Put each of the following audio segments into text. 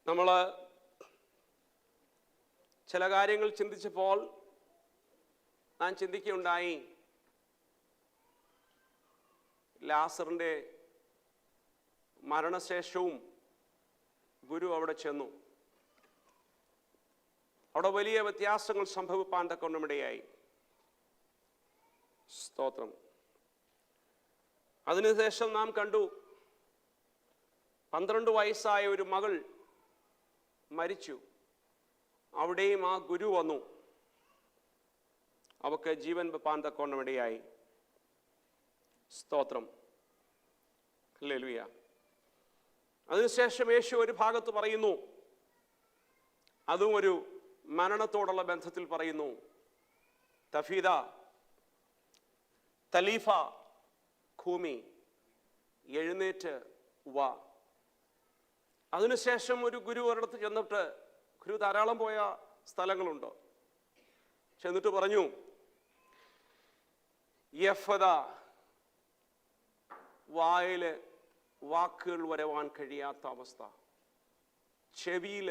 നമ്മൾ ചില കാര്യങ്ങൾ ചിന്തിച്ചപ്പോൾ ഞാൻ ചിന്തിക്കുകയുണ്ടായി, ലാസറിൻ്റെ മരണശേഷവും ഗുരു അവിടെ ചെന്നു. അവിടെ വലിയ വ്യത്യാസങ്ങൾ സംഭവിപ്പാൻ തക്കവണ്ണമിടയായി. സ്തോത്രം. അതിനുശേഷം നാം കണ്ടു 12 വയസ്സായ ഒരു മകൾ മരിച്ചു. അവിടെയും ആ ഗുരു വന്നു, അവക്ക് ജീവൻ വെപ്പാൻ തക്കവണ്ണമിടയായി. സ്തോത്രം. ഹല്ലേലൂയ. അതിനുശേഷം യേശു ഒരു ഭാഗത്ത് പറയുന്നു, അതും ഒരു മരണത്തോടുള്ള ബന്ധത്തിൽ പറയുന്നു, തഫീദ തലീഫ ഖൂമി, എഴുന്നേറ്റ് വാ. അതിനുശേഷം ഒരു ഗുരു ഒരിടത്ത് ചെന്നിട്ട്, ഗുരു ധാരാളം പോയ സ്ഥലങ്ങളുണ്ട്, ചെന്നിട്ട് പറഞ്ഞു, യഫദ, വായില് വാക്കുകൾ വരവാൻ കഴിയാത്ത അവസ്ഥ, ചെവിയിൽ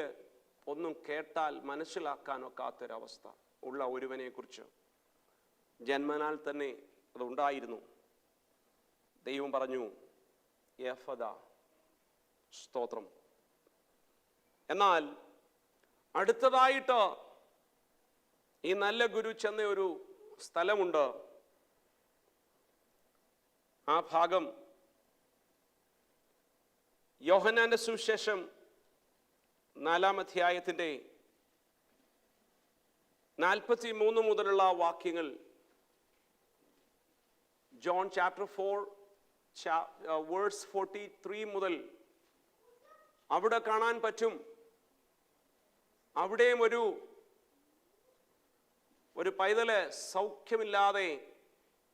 ഒന്നും കേട്ടാൽ മനസ്സിലാക്കാനൊക്കാത്തൊരവസ്ഥ ഉള്ള ഒരുവനെ കുറിച്ച് ജന്മനാൽ തന്നെ അതുണ്ടായിരുന്നു. ദൈവം പറഞ്ഞു, യഫദ. സ്തോത്രം. എന്നാൽ അടുത്തതായിട്ട് ഈ നല്ല ഗുരു ചെന്ന ഒരു സ്ഥലമുണ്ട്. ആ ഭാഗം യോഹന്നാന്റെ സുവിശേഷം 4-ാം അധ്യായത്തിന്റെ 43 മുതലുള്ള വാക്യങ്ങൾ, ജോൺ ചാപ്റ്റർ 4 വേഴ്സ് 43 മുതൽ അവിടെ കാണാൻ പറ്റും. അവിടെയും ഒരു പൈതല് സൗഖ്യമില്ലാതെ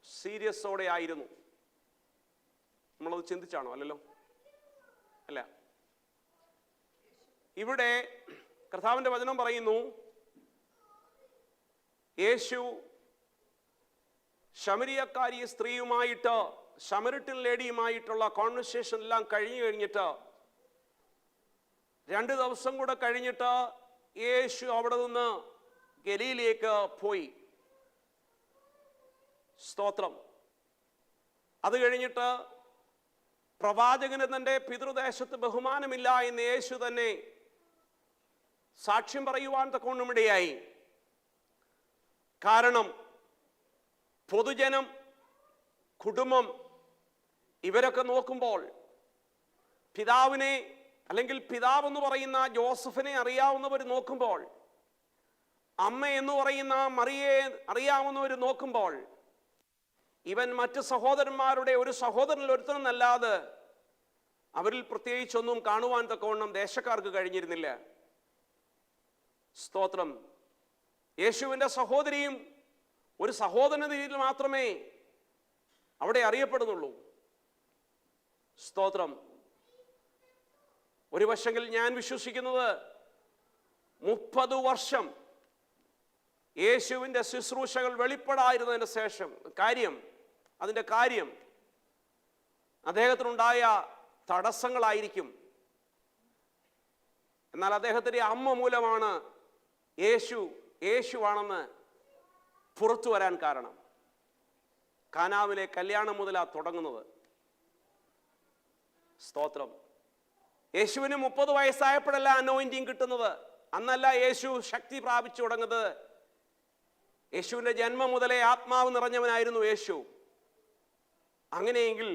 സീരിയസോടെ ആയിരുന്നു. നമ്മളത് ചിന്തിച്ചാണോ? അല്ലല്ലോ, അല്ല. ഇവിടെ കർത്താവിന്റെ വചനം പറയുന്നു, യേശു ശമരിയക്കാരി സ്ത്രീയുമായിട്ട്, ശമരിട്ടൻ ലേഡിയുമായിട്ടുള്ള കോൺവെർസേഷൻ എല്ലാം കഴിഞ്ഞിട്ട് 2 ദിവസം കൂടെ കഴിഞ്ഞിട്ട് യേശു അവിടെ നിന്ന് ഗലീലയിലേക്ക് പോയി. സ്തോത്രം. അത് കഴിഞ്ഞിട്ട് പ്രവാചകന് തന്റെ പിതൃദേശത്ത് ബഹുമാനമില്ല എന്ന് യേശു തന്നെ സാക്ഷ്യം പറയുവാൻ തക്കവണ്ണമിടയായി. കാരണം പൊതുജനം, കുടുംബം, ഇവരൊക്കെ നോക്കുമ്പോൾ പിതാവിനെ, അല്ലെങ്കിൽ പിതാവെന്ന് പറയുന്ന ജോസഫിനെ അറിയാവുന്നവർ നോക്കുമ്പോൾ, അമ്മ എന്ന് പറയുന്ന മറിയയെ അറിയാവുന്നവർ നോക്കുമ്പോൾ, ഇവൻ മറ്റ് സഹോദരന്മാരുടെ ഒരു സഹോദരനിൽ ഒരുത്തനെന്നല്ലാതെ അവരിൽ പ്രത്യേകിച്ചൊന്നും കാണുവാൻ തക്കവണ്ണം ദേശക്കാർക്ക് കഴിഞ്ഞിരുന്നില്ല. സ്തോത്രം. യേശുവിൻ്റെ സഹോദരിയും ഒരു സഹോദരന രീതിയിൽ മാത്രമേ അവിടെ അറിയപ്പെടുന്നുള്ളൂ. സ്തോത്രം. ഒരു വശങ്ങളിൽ ഞാൻ വിശ്വസിക്കുന്നത് 30 വർഷം യേശുവിൻ്റെ ശുശ്രൂഷകൾ വെളിപ്പെടായിരുന്നതിന് ശേഷം, അതിൻ്റെ കാര്യം അദ്ദേഹത്തിനുണ്ടായ തടസ്സങ്ങളായിരിക്കും. എന്നാൽ അദ്ദേഹത്തിൻ്റെ അമ്മ മൂലമാണ് യേശുവാണെന്ന് പുറത്തു വരാൻ കാരണം. കാനാവിലെ കല്യാണം മുതലാ തുടങ്ങുന്നത്. സ്തോത്രം. യേശുവിന് 30 വയസ്സായപ്പോഴല്ല അനോയിന്റിങ് കിട്ടുന്നത്. അന്നല്ല യേശു ശക്തി പ്രാപിച്ചു തുടങ്ങുന്നത്. യേശുവിൻ്റെ ജന്മം മുതലേ ആത്മാവ് നിറഞ്ഞവനായിരുന്നു യേശു. അങ്ങനെയെങ്കിൽ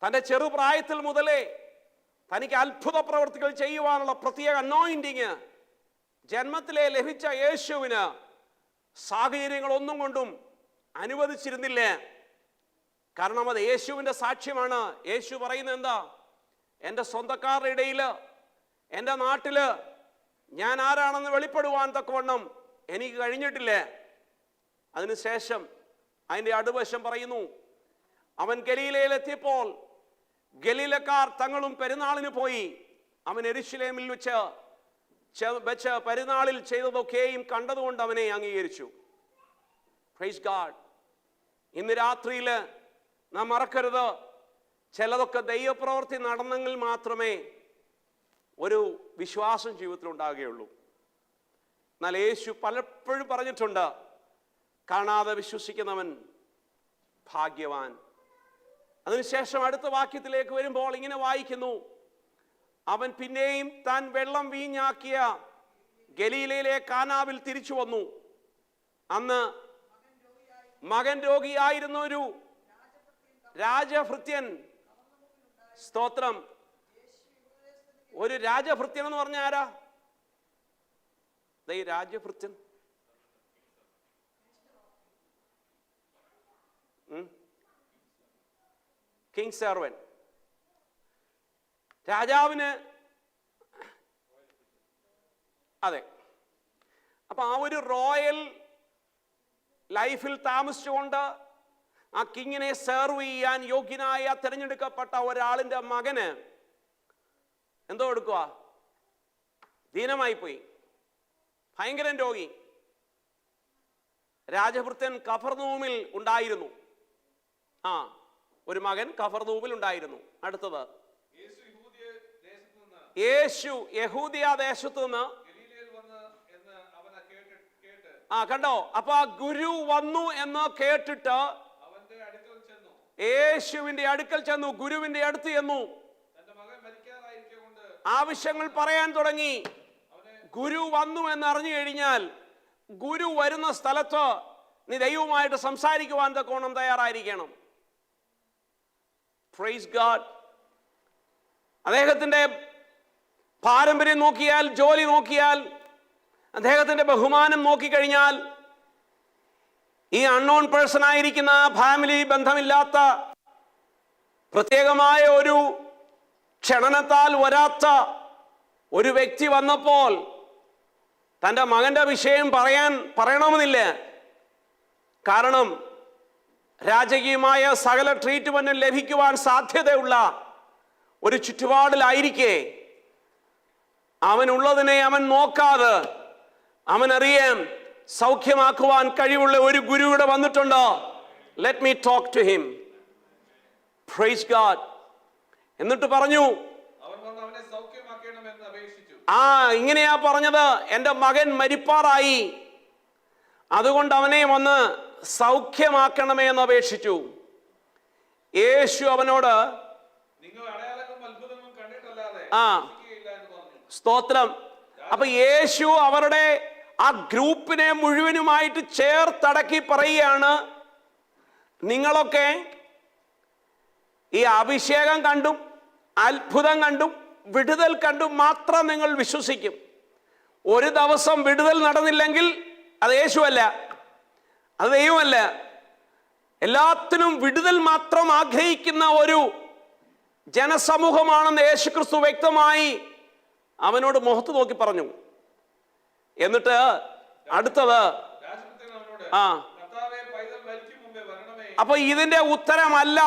തൻ്റെ ചെറുപ്രായത്തിൽ മുതലേ തനിക്ക് അത്ഭുത പ്രവർത്തികൾ ചെയ്യുവാനുള്ള പ്രത്യേക അനോയിന്റിങ് ജന്മത്തിലെ ലഭിച്ച യേശുവിന് സാഹചര്യങ്ങളൊന്നും കൊണ്ടും അനുവദിച്ചിരുന്നില്ല. കാരണം അത് യേശുവിൻ്റെ സാക്ഷ്യമാണ്. യേശു പറയുന്നത് എന്താ? എൻ്റെ സ്വന്തക്കാരുടെ ഇടയിൽ, എൻ്റെ നാട്ടിൽ ഞാൻ ആരാണെന്ന് വെളിപ്പെടുവാൻ തക്കവണ്ണം എനിക്ക് കഴിഞ്ഞിട്ടില്ല. അതിനുശേഷം അതിൻ്റെ അടുവശം പറയുന്നു, അവൻ ഗലീലയിലെത്തിയപ്പോൾ ഗലീലക്കാർ തങ്ങളും പെരുന്നാളിന് പോയി. അവൻ യെരൂശലേമിൽ വെച്ച് പെരുന്നാളിൽ ചെയ്തതൊക്കെയും കണ്ടതുകൊണ്ട് അവനെ അംഗീകരിച്ചു. Praise God. ഇന്ന് രാത്രിയിൽ നാം മറക്കരുത്, ചിലതൊക്കെ ദൈവപ്രവൃത്തി നടന്നെങ്കിൽ മാത്രമേ ഒരു വിശ്വാസം ജീവിതത്തിൽ ഉണ്ടാകുകയുള്ളൂ. എന്നാൽ യേശു പലപ്പോഴും പറഞ്ഞിട്ടുണ്ട്, കാണാതെ വിശ്വസിക്കുന്നവൻ ഭാഗ്യവാൻ. അതിനുശേഷം അടുത്ത വാക്യത്തിലേക്ക് വരുമ്പോൾ ഇങ്ങനെ വായിക്കുന്നു, അവൻ പിന്നെയും താൻ വെള്ളം വീഞ്ഞാക്കിയ ഗലീലയിലെ കാനാവിൽ തിരിച്ചു വന്നു. അന്ന് മകൻ രോഗിയായിരുന്ന ഒരു രാജഭൃത്യൻ, സ്തോത്രം, ഒരു രാജഭൃത്യൻ എന്ന് പറഞ്ഞ ആരാ? ഈ രാജഭൃത്യൻ കിങ് സെർവൻ, രാജാവിന്. അതെ, അപ്പൊ ആ ഒരു റോയൽ ലൈഫിൽ താമസിച്ചുകൊണ്ട് ആ കിങ്ങിനെ സെർവ് ചെയ്യാൻ യോഗ്യനായ തിരഞ്ഞെടുക്കപ്പെട്ട ഒരാളിന്റെ മകന് എന്തോ എടുക്കുക, ദീനമായി പോയി, ഭയങ്കര രോഗി. രാജഭൃത്യൻ കഫർനൂമിൽ ഉണ്ടായിരുന്നു. ഒരു മകൻ കഫർനൂമിൽ ഉണ്ടായിരുന്നു. അടുത്തത്, യേശു യഹൂദിയ ദേശത്തു നിന്ന് കണ്ടോ. അപ്പൊ ആ ഗുരു വന്നു എന്ന് കേട്ടിട്ട് യേശുവിന്റെ അടുക്കൽ ചെന്നു, ഗുരുവിന്റെ അടുത്ത് ചെന്നു, ആവശ്യങ്ങൾ പറയാൻ തുടങ്ങി. ഗുരു വന്നു എന്ന് അറിഞ്ഞു കഴിഞ്ഞാൽ ഗുരു വരുന്ന സ്ഥലത്ത് നീ ദൈവവുമായിട്ട് സംസാരിക്കുവാൻ തക്കോണം തയ്യാറായിരിക്കണം. Praise God. അദ്ദേഹത്തിന്റെ പാരമ്പര്യം നോക്കിയാൽ, ജോലി നോക്കിയാൽ, അദ്ദേഹത്തിന്റെ ബഹുമാനം നോക്കിക്കഴിഞ്ഞാൽ, ഈ അൺനോൺ പേഴ്സൺ ആയിരിക്കുന്ന, ഫാമിലി ബന്ധമില്ലാത്ത, പ്രത്യേകമായ ഒരു ക്ഷണനത്താൽ വരാത്ത ഒരു വ്യക്തി വന്നപ്പോൾ തൻ്റെ മകന്റെ വിഷയം പറയണമെന്നില്ല. കാരണം രാജകീയമായ സകല ട്രീറ്റ്മെന്റും ലഭിക്കുവാൻ സാധ്യതയുള്ള ഒരു ചുറ്റുപാടിലായിരിക്കെ അവനുള്ളതിനെ അവൻ നോക്കാതെ, അവനറിയാം സൗഖ്യമാക്കുവാൻ കഴിവുള്ള ഒരു ഗുരു ഇവിടെ വന്നിട്ടുണ്ട്. Let me talk to him. Praise God. എന്നിട്ട് പറഞ്ഞു, ഇങ്ങനെയാ പറഞ്ഞത്, എൻ്റെ മകൻ മരിപ്പാറായി, അതുകൊണ്ട് അവനെ വന്ന് സൗഖ്യമാക്കണമേ എന്ന് അപേക്ഷിച്ചു. യേശു അവനോട്, സ്തോത്രം. അപ്പൊ യേശു അവരുടെ ആ ഗ്രൂപ്പിനെ മുഴുവനുമായിട്ട് ചേർത്തടക്കി പറയുകയാണ്, നിങ്ങളൊക്കെ ഈ അഭിഷേകം കണ്ടും അത്ഭുതം കണ്ടും വിടുതൽ കണ്ടും മാത്രം നിങ്ങൾ വിശ്വസിക്കും. ഒരു ദിവസം വിടുതൽ നടന്നില്ലെങ്കിൽ അത് യേശുവല്ല, അത് ദൈവമല്ല. എല്ലാത്തിനും വിടുതൽ മാത്രം ആഗ്രഹിക്കുന്ന ഒരു ജനസമൂഹമാണെന്ന് യേശുക്രിസ്തു വ്യക്തമായി അവനോട് മുഖത്ത് നോക്കി പറഞ്ഞു. എന്നിട്ട് അടുത്തത്, അപ്പൊ ഇതിന്റെ ഉത്തരമല്ല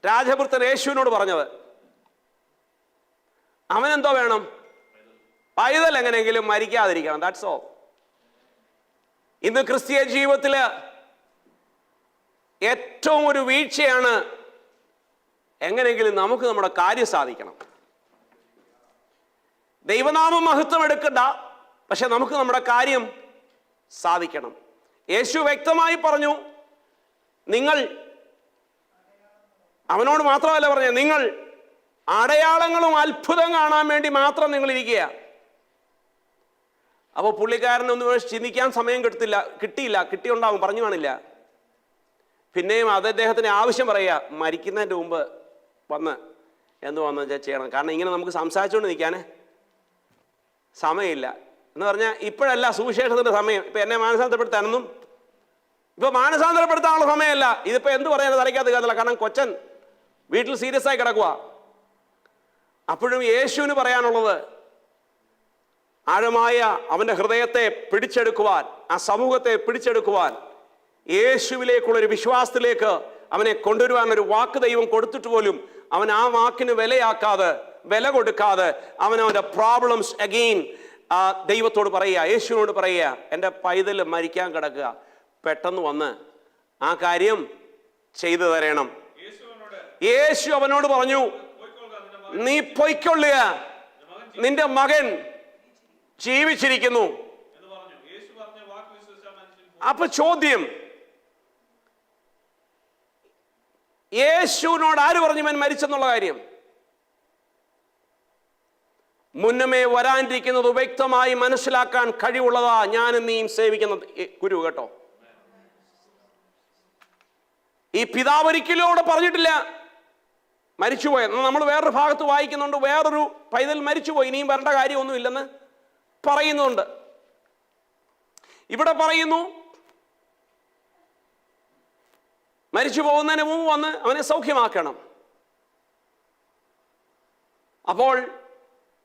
രാജഭൃത്തൻ യേശുവിനോട് പറഞ്ഞത്. അവനെന്തോ വേണം? പൈതൽ എങ്ങനെയെങ്കിലും മരിക്കാതിരിക്കണം. That's all. ഇന്ന് ക്രിസ്തീയ ജീവിതത്തില് ഏറ്റവും ഒരു വീഴ്ചയാണ്, എങ്ങനെയെങ്കിലും നമുക്ക് നമ്മുടെ കാര്യം സാധിക്കണം. ദൈവനാമം മഹത്വം എടുക്കണ്ട, പക്ഷെ നമുക്ക് നമ്മുടെ കാര്യം സാധിക്കണം. യേശു വ്യക്തമായി പറഞ്ഞു, നിങ്ങൾ, അവനോട് മാത്രമല്ല പറഞ്ഞത്, നിങ്ങൾ അടയാളങ്ങളും അത്ഭുതം കാണാൻ വേണ്ടി മാത്രം നിങ്ങൾ ഇരിക്കുക. അപ്പോൾ പുള്ളിക്കാരനൊന്നും ചിന്തിക്കാൻ സമയം കിട്ടിയുണ്ടാവും, പറഞ്ഞു കാണില്ല. പിന്നെയും അത് അദ്ദേഹത്തിന് ആവശ്യം പറയുക, മരിക്കുന്നതിൻ്റെ മുമ്പ് എന്ന് വന്ന് ചെയ്യണം. കാരണം ഇങ്ങനെ നമുക്ക് സംസാരിച്ചുകൊണ്ട് നിൽക്കാനേ സമയമില്ല. എന്ന് പറഞ്ഞാൽ ഇപ്പോഴല്ല സുവിശേഷത്തിൻ്റെ സമയം. ഇപ്പം എന്നെ മാനസാന്തരപ്പെടുത്താനൊന്നും ഇപ്പോൾ മാനസാന്തരപ്പെടുത്താനുള്ള സമയമല്ല. ഇതിപ്പോൾ എന്ത് പറയാനും തലയ്ക്കകത്ത് കയറില്ല. കാരണം കൊച്ചൻ വീട്ടിൽ സീരിയസ് ആയി കിടക്കുക. അപ്പോഴും യേശുവിന് പറയാനുള്ളത്, ആഴമായ അവൻ്റെ ഹൃദയത്തെ പിടിച്ചെടുക്കുവാൻ, ആ സമൂഹത്തെ പിടിച്ചെടുക്കുവാൻ, യേശുവിലേക്കുള്ളൊരു വിശ്വാസത്തിലേക്ക് അവനെ കൊണ്ടുവരുവാൻ ഒരു വാക്ക് ദൈവം കൊടുത്തിട്ട് പോലും അവൻ ആ വാക്കിന് വില കൊടുക്കാതെ അവൻ്റെ പ്രോബ്ലംസ് അഗെയിൻ ദൈവത്തോട് പറയുക, യേശുവിനോട് പറയുക, എൻ്റെ പൈതൽ മരിക്കാൻ കിടക്കുക, പെട്ടെന്ന് വന്ന് ആ കാര്യം ചെയ്തു തരണം. യേശു അവനോട് പറഞ്ഞു, നീ പൊയ്ക്കൊള്ളുക, നിന്റെ മകൻ ജീവിച്ചിരിക്കുന്നു. അപ്പൊ ചോദ്യം, യേശുവിനോട് ആര് പറഞ്ഞു ഇവൻ മരിച്ചെന്നുള്ള കാര്യം? മുന്നമേ വരാനിരിക്കുന്നത് വ്യക്തമായി മനസ്സിലാക്കാൻ കഴിവുള്ളതാ ഞാനും നീയും സേവിക്കുന്ന ഗുരു കേട്ടോ. ഈ പിതാവ് ഒരിക്കലും അവിടെ പറഞ്ഞിട്ടില്ല മരിച്ചുപോയ. നമ്മൾ വേറൊരു ഭാഗത്ത് വായിക്കുന്നുണ്ട്, വേറൊരു പൈതൽ മരിച്ചുപോയി, ഇനിയും വരേണ്ട കാര്യമൊന്നുമില്ലെന്ന് പറയുന്നുണ്ട്. ഇവിടെ പറയുന്നു മരിച്ചു പോകുന്നതിന് മുമ്പ് വന്ന് അവനെ സൗഖ്യമാക്കണം. അപ്പോൾ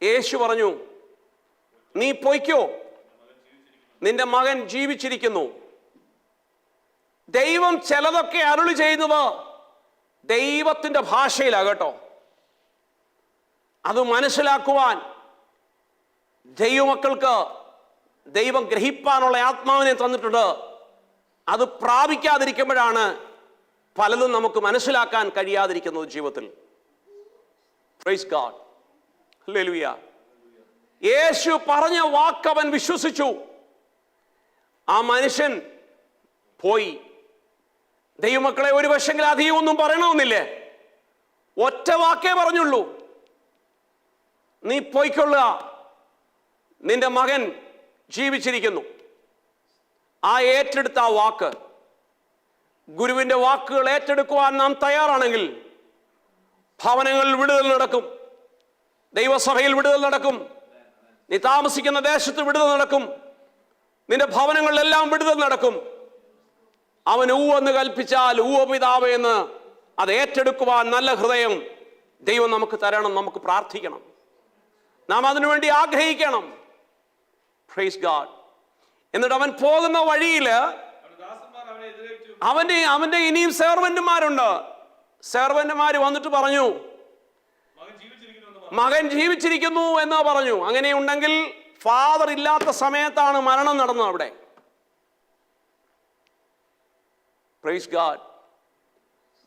യേശു പറഞ്ഞു, നീ പൊയ്ക്കോ, നിന്റെ മകൻ ജീവിച്ചിരിക്കുന്നു. ദൈവം ചിലതൊക്കെ അരുളി ചെയ്യുന്നത് ദൈവത്തിന്റെ ഭാഷയിലാണ് കേട്ടോ. അത് മനസ്സിലാക്കുവാൻ ദൈവമക്കൾക്ക് ദൈവം ഗ്രഹിപ്പാനുള്ള ആത്മാവിനെ തന്നിട്ടുണ്ട്. അത് പ്രാപിക്കാതിരിക്കുമ്പോഴാണ് പലതും നമുക്ക് മനസ്സിലാക്കാൻ കഴിയാതിരിക്കുന്നത് ജീവിതത്തിൽ. Praise God, hallelujah. യേശു പറഞ്ഞ വാക്ക് അവൻ വിശ്വസിച്ചു. ആ മനുഷ്യൻ പോയി. ദൈവമക്കളെ, ഒരു പക്ഷെങ്കിൽ അധികം ഒന്നും പറയണമെന്നില്ലേ, ഒറ്റ വാക്കേ പറഞ്ഞുള്ളൂ, നീ പോയിക്കൊള്ളുക, നിന്റെ മകൻ ജീവിച്ചിരിക്കുന്നു. ആ ഏറ്റെടുത്ത ആ വാക്ക്, ഗുരുവിന്റെ വാക്കുകൾ ഏറ്റെടുക്കുവാൻ നാം തയ്യാറാണെങ്കിൽ ഭവനങ്ങളിൽ വിടുതൽ നടക്കും, ദൈവസഭയിൽ വിടുതൽ നടക്കും, നീ താമസിക്കുന്ന ദേശത്ത് വിടുതൽ നടക്കും, നിന്റെ ഭവനങ്ങളിലെല്ലാം വിടുതൽ നടക്കും. അവൻ ഊവെന്ന് കൽപ്പിച്ചാൽ ഊവ പിതാവേ എന്ന് അത് ഏറ്റെടുക്കുവാൻ നല്ല ഹൃദയം ദൈവം നമുക്ക് തരണം. നമുക്ക് പ്രാർത്ഥിക്കണം, നാം അതിനുവേണ്ടി ആഗ്രഹിക്കണം. Praise God. എന്നിട്ട് അവൻ പോകുന്ന വഴിയിൽ അവന്റെ ഇനിയും സെർവന്റുമാരുണ്ട്. സെർവന്റുമാർ വന്നിട്ട് പറഞ്ഞു, മകൻ ജീവിച്ചിരിക്കുന്നു എന്ന് പറഞ്ഞു. അങ്ങനെയുണ്ടെങ്കിൽ ഫാദർ ഇല്ലാത്ത സമയത്താണ് മരണം നടന്നത് അവിടെ. Praise God.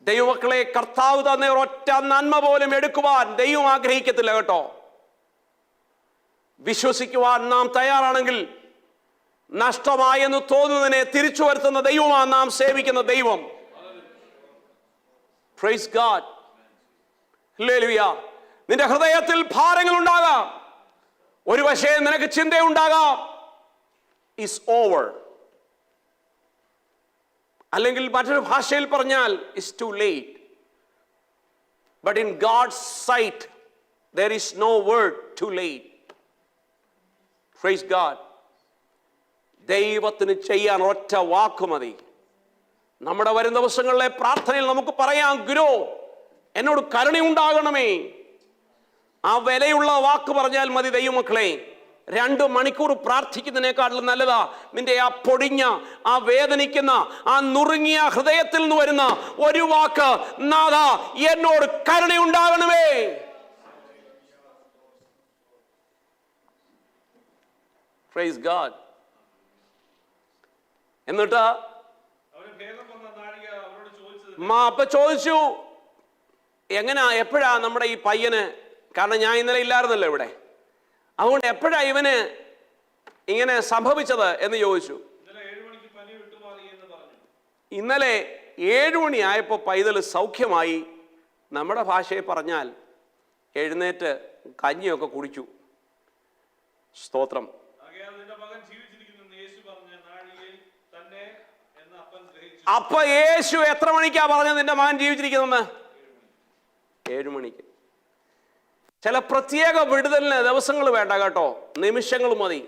ദൈവമക്കളെ, കർത്താവ് തന്നെ ഒറ്റ നന്മ പോലും എടുക്കുവാൻ ദൈവം ആഗ്രഹിക്കത്തില്ല കേട്ടോ. വിശ്വസിക്കുവാൻ നാം തയ്യാറാണെങ്കിൽ നഷ്ടമായെന്ന് തോന്നുന്നതിനെ തിരിച്ചു വരുത്തുന്ന ദൈവമാണ് നാം സേവിക്കുന്ന ദൈവം. Praise God, hallelujah. നിന്റെ ഹൃദയത്തിൽ ഭാരങ്ങൾ ഉണ്ടാകാം, ഒരു പക്ഷേ നിനക്ക് ചിന്തയുണ്ടാകാം, ഇസ് ഓവർ. അല്ലെങ്കിൽ മറ്റൊരു ഭാഷയിൽ പറഞ്ഞാൽ is too late. But in God's sight there is no word too late. Praise God. ദൈവത്തിന് ചെയ്യാൻ ഒറ്റ വാക്ക് മതി. നമ്മുടെ വരും ദിവസങ്ങളിലെ പ്രാർത്ഥനയിൽ നമുക്ക് പറയാം, ഗുരു എന്നോട് കരുണയുണ്ടാകണമേ. ആ വിലയുള്ള വാക്ക് പറഞ്ഞാൽ മതി. ദൈവമക്കളെ, 2 മണിക്കൂർ പ്രാർത്ഥിക്കുന്നതിനേക്കാളും നല്ലതാ നിന്റെ ആ പൊടിഞ്ഞ, ആ വേദനിക്കുന്ന, ആ നുറുങ്ങിയ ഹൃദയത്തിൽ നിന്ന് വരുന്ന ഒരു വാക്ക്, നാഥാ എന്നോട് കരുണയുണ്ടാകണമേ. Praise God. എന്നിട്ട് അപ്പൊ ചോദിച്ചു, എപ്പോഴാ നമ്മുടെ ഈ പയ്യന്, കാരണം ഞാൻ ഇന്നലെ ഇല്ലായിരുന്നല്ലോ ഇവിടെ, അതുകൊണ്ട് എപ്പോഴാ ഇവന് ഇങ്ങനെ സംഭവിച്ചത് എന്ന് ചോദിച്ചു. ഇന്നലെ 7 മണിയായപ്പോൾ പൈതൽ സൗഖ്യമായി. നമ്മുടെ ഭാഷയിൽ പറഞ്ഞാൽ എഴുന്നേറ്റ് കഞ്ഞിയൊക്കെ കുടിച്ചു. സ്തോത്രം. അപ്പൊ യേശു എത്ര മണിക്കാ പറഞ്ഞത് നിന്റെ മകൻ ജീവിച്ചിരിക്കുന്നെന്ന്? 7 മണിക്ക്. ചില പ്രത്യേക വിടുതലിന് ദിവസങ്ങൾ വേണ്ട കേട്ടോ, നിമിഷങ്ങൾ മതി.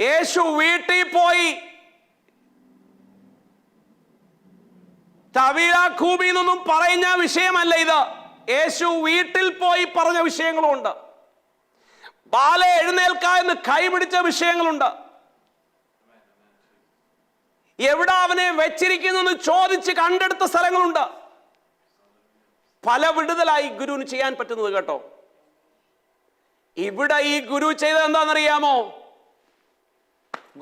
യേശു വീട്ടിൽ പോയി തവില കൂബി എന്നൊന്നും പറയുന്ന വിഷയമല്ല ഇത്. യേശു വീട്ടിൽ പോയി പറഞ്ഞ വിഷയങ്ങളുണ്ട്. ബാല എഴുന്നേൽക്ക എന്ന് കൈപിടിച്ച വിഷയങ്ങളുണ്ട്. എവിടെ അവനെ വെച്ചിരിക്കുന്നു ചോദിച്ച് കണ്ടെടുത്ത സ്ഥലങ്ങളുണ്ട്. പല വിടുതലായി ഗുരുവിന് ചെയ്യാൻ പറ്റുന്നത് കേട്ടോ. ഇവിടെ ഈ ഗുരു ചെയ്തത് എന്താണെന്നറിയാമോ?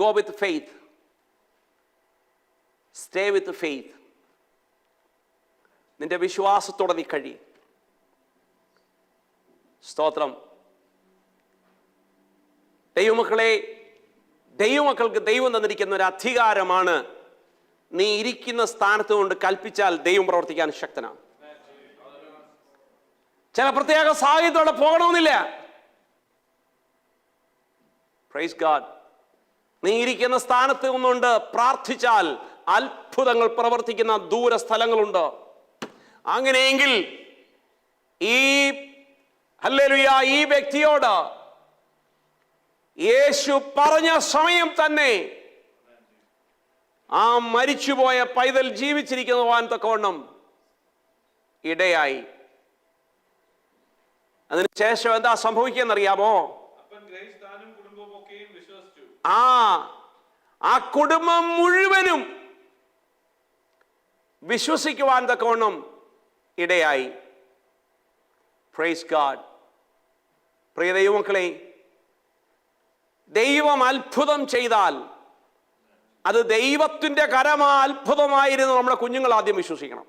Go with faith, stay with faith. നിന്റെ വിശ്വാസത്തോടെ നീ കഴി. സ്തോത്രം. ദൈവമക്കൾക്ക് ദൈവം തന്നിരിക്കുന്ന ഒരു അധികാരമാണ്. നീ ഇരിക്കുന്ന സ്ഥാനത്ത് കൊണ്ട് കൽപ്പിച്ചാൽ ദൈവം പ്രവർത്തിക്കാൻ ശക്തനാണ്. ചില പ്രത്യേക സാഹചര്യത്തോടെ പോകണമെന്നില്ല. Praise God. നീ ഇരിക്കുന്ന സ്ഥാനത്ത് നിന്നുകൊണ്ട് പ്രാർത്ഥിച്ചാൽ അത്ഭുതങ്ങൾ പ്രവർത്തിക്കുന്ന ദൂര സ്ഥലങ്ങളുണ്ട്. അങ്ങനെയെങ്കിൽ ഹല്ലേലൂയ, ഈ വ്യക്തിയോട് യേശു പറഞ്ഞ സമയം തന്നെ ആ മരിച്ചുപോയ പൈതൽ ജീവിച്ചിരിക്കുവാൻ തക്കവണ്ണം ഇടയായി. അതിനുശേഷം എന്താ സംഭവിക്കുന്നറിയാമോ? ആ കുടുംബം മുഴുവനും വിശ്വസിക്കുവാൻ തക്കവണ്ണം ഇടയായി. Praise God. പ്രിയ ദൈവമക്കളെ, ദൈവം അത്ഭുതം ചെയ്താൽ അത് ദൈവത്തിന്റെ കരമാ അത്ഭുതമായിരുന്നു നമ്മുടെ കുഞ്ഞുങ്ങൾ ആദ്യം വിശ്വസിക്കണം.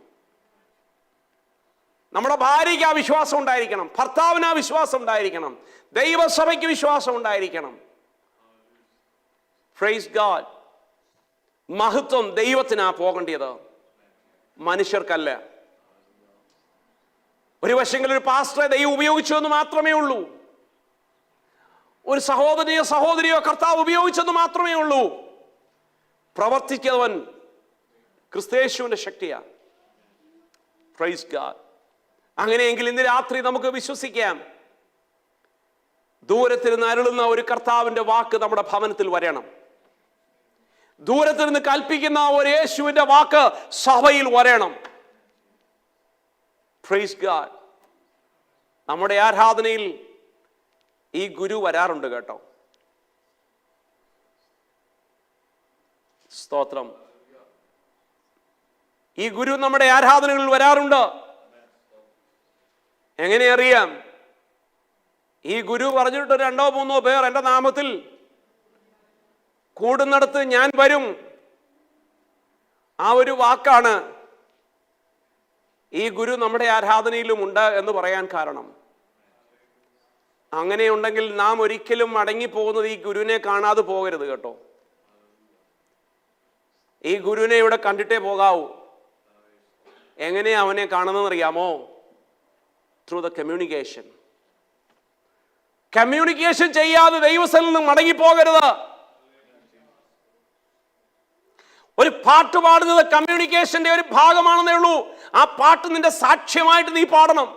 നമ്മുടെ ഭാര്യയ്ക്ക് ആ വിശ്വാസം ഉണ്ടായിരിക്കണം, ഭർത്താവിന് ആ വിശ്വാസം ഉണ്ടായിരിക്കണം, ദൈവസഭയ്ക്ക് വിശ്വാസം ഉണ്ടായിരിക്കണം. Praise God. മഹത്വം ദൈവത്തിനാ പോകേണ്ടത്, മനുഷ്യർക്കല്ല. ഒരു വശങ്ങളിൽ ഒരു പാസ്റ്ററെ ദൈവം ഉപയോഗിച്ചു എന്ന് മാത്രമേ ഉള്ളൂ. ഒരു സഹോദരിയോ കർത്താവ് ഉപയോഗിച്ചെന്ന് മാത്രമേ ഉള്ളൂ. പ്രവർത്തിക്കുന്നവൻ ക്രിസ്തയേശുവിന്റെ ശക്തിയാണ്. Praise God. അങ്ങനെയെങ്കിൽ ഇന്ന് രാത്രി നമുക്ക് വിശ്വസിക്കാം, ദൂരത്തിരുന്ന് അരുളുന്ന ഒരു കർത്താവിന്റെ വാക്ക് നമ്മുടെ ഭവനത്തിൽ വരണം. ദൂരത്തിരുന്ന് കൽപ്പിക്കുന്ന ഒരു യേശുവിന്റെ വാക്ക് സഭയിൽ വരണം. Praise God. നമ്മുടെ ആരാധനയിൽ ഈ ഗുരു വരാറുണ്ട് കേട്ടോ. സ്തോത്രം. ഈ ഗുരു നമ്മുടെ ആരാധനകളിൽ വരാറുണ്ട്. എങ്ങനെ അറിയാം? ഈ ഗുരു പറഞ്ഞിട്ട് 2-3 പേർ എൻ്റെ നാമത്തിൽ കൂടുന്നിടത്ത് ഞാൻ വരും. ആ ഒരു വാക്കാണ് ഈ ഗുരു നമ്മുടെ ആരാധനയിലും ഉണ്ട് എന്ന് പറയാൻ കാരണം. അങ്ങനെയുണ്ടെങ്കിൽ നാം ഒരിക്കലും മടങ്ങിപ്പോകുന്നത് ഈ ഗുരുവിനെ കാണാതെ പോകരുത് കേട്ടോ. ഈ ഗുരുവിനെ ഇവിടെ കണ്ടിട്ടേ പോകാവൂ. എങ്ങനെയാ അവനെ കാണുന്നതെന്നറിയാമോ? ത്രൂ ദ കമ്മ്യൂണിക്കേഷൻ ചെയ്യാതെ ദൈവസ്ഥലിൽ നിന്ന് മടങ്ങിപ്പോകരുത്. ഒരു പാട്ട് പാടുന്നത് കമ്മ്യൂണിക്കേഷന്റെ ഒരു ഭാഗമാണെന്നേ ഉള്ളൂ. ആ പാട്ട് നിന്റെ സാക്ഷ്യമായിട്ട് നീ പാടണം.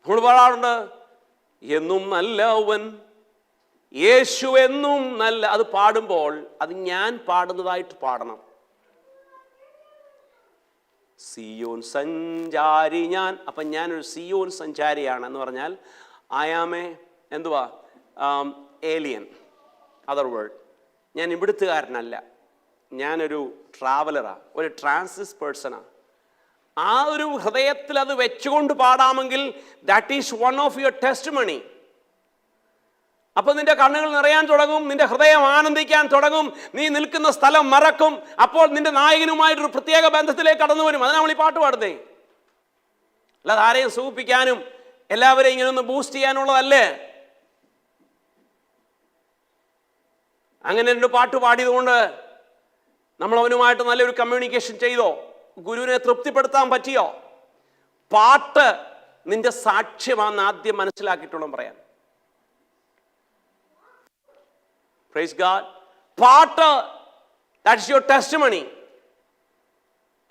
നമ്മൾ പാടാറുണ്ട്, എന്നും നല്ലവൻ യേശു എന്നും നല്ല. അത് പാടുമ്പോൾ അത് ഞാൻ പാടുന്നതായിട്ട് പാടണം. സിയോൻ സഞ്ചാരി ഞാൻ. അപ്പം ഞാനൊരു സിയോൻ സഞ്ചാരിയാണ് എന്ന് പറഞ്ഞാൽ ഐ ആം എന്തുവാ ഏലിയൻ. അതർ വേർഡ്, ഞാൻ ഇവിടുത്തുകാരനല്ല, ഞാനൊരു ട്രാവലറാണ്, ഒരു ട്രാൻസിറ്റ് പേഴ്സണാണ്. ആ ഒരു ഹൃദയത്തിൽ അത് വെച്ചുകൊണ്ട് പാടാമെങ്കിൽ that is one of your testimony. അപ്പൊ നിന്റെ കണ്ണുകൾ നിറയാൻ തുടങ്ങും, നിന്റെ ഹൃദയം ആനന്ദിക്കാൻ തുടങ്ങും, നീ നിൽക്കുന്ന സ്ഥലം മറക്കും. അപ്പോൾ നിന്റെ നായകനുമായിട്ടൊരു പ്രത്യേക ബന്ധത്തിലേക്ക് കടന്നു വരും. അതിനാണ് നമ്മൾ ഈ പാട്ട് പാടുന്നേ. അല്ലാതെ ആരെയും സൂചിപ്പിക്കാനും എല്ലാവരെയും ഇങ്ങനെ ഒന്ന് ബൂസ്റ്റ് ചെയ്യാനുള്ളതല്ലേ. അങ്ങനെ 2 പാട്ട് പാടിയതുകൊണ്ട് നമ്മൾ അവനുമായിട്ട് നല്ലൊരു കമ്മ്യൂണിക്കേഷൻ ചെയ്തോ? ഗുരുവിനെ തൃപ്തിപ്പെടുത്താൻ പറ്റിയോ? പാട്ട് നിന്റെ സാക്ഷ്യമാണെന്ന് ആദ്യം മനസ്സിലാക്കിയിട്ടുള്ള പറയാൻ. Praise God. പാട്ട്, that is your testimony.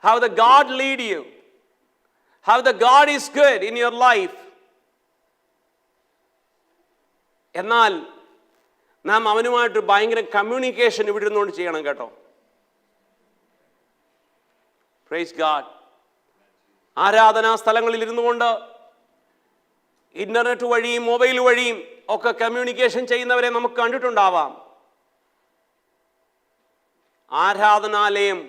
How the God lead you. How the God is good in your life. എന്നാൽ നാം അവനുമായിട്ട് ഭയങ്കര കമ്മ്യൂണിക്കേഷൻ ഇവിടെ ഇരുന്നുകൊണ്ട് ചെയ്യണം കേട്ടോ. Praise God. ആരാധനാ സ്ഥലങ്ങളിൽ ഇരുന്നു കൊണ്ട് ഇന്റർനെറ്റ് വഴിയും മൊബൈൽ വഴിയും ഒക്കെ കമ്മ്യൂണിക്കേഷൻ ചെയ്യുന്നവരെ നമുക്ക് കണ്ടിട്ടുണ്ടാവാം. ആരാധനാലയം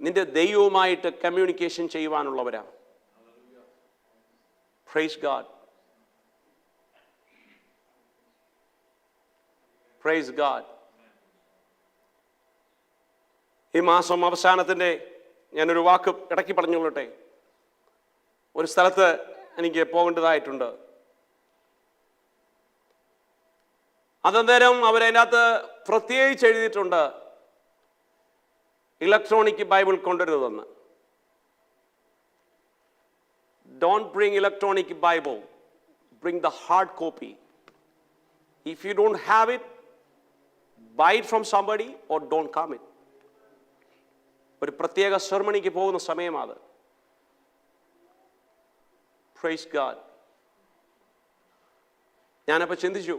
നിന്റെ ദൈവവുമായിട്ട് communication ചെയ്യുവാനുള്ളവരാണ്. Praise God. Praise God. ഈ മാസം അവസാനത്തിൻ്റെ ഞാനൊരു വാക്ക് ഇടയ്ക്ക് പറഞ്ഞുകൊള്ളട്ടെ. ഒരു സ്ഥലത്ത് എനിക്ക് പോകേണ്ടതായിട്ടുണ്ട്. അന്നേരം അവരതിനകത്ത് പ്രത്യേകിച്ച് എഴുതിയിട്ടുണ്ട്, ഇലക്ട്രോണിക് ബൈബിൾ കൊണ്ടുവരുതെന്ന്. Don't bring electronic Bible, bring the hard copy. If you don't have it, buy it from somebody or don't come it. ഒരു പ്രത്യേക സെർമണിക്ക് പോകുന്ന സമയമാണ്. Praise God. ഞാനപ്പോൾ ചിന്തിച്ചു,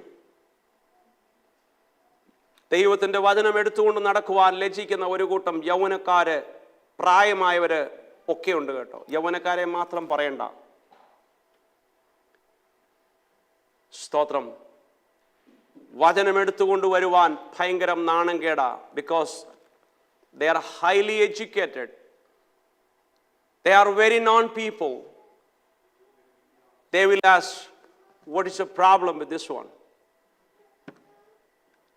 ദൈവത്തിൻ്റെ വചനം എടുത്തുകൊണ്ട് നടക്കുവാൻ ലജ്ജിക്കുന്ന ഒരു കൂട്ടം യൗവനക്കാര്, പ്രായമായവര് ഒക്കെ ഉണ്ട് കേട്ടോ. യൗവനക്കാരെ മാത്രം പറയണ്ട. സ്തോത്രം. വചനം എടുത്തുകൊണ്ട് വരുവാൻ ഭയങ്കരം നാണം കേടാ. Because they are highly educated, they are very known people. They will ask, what is the problem with this one?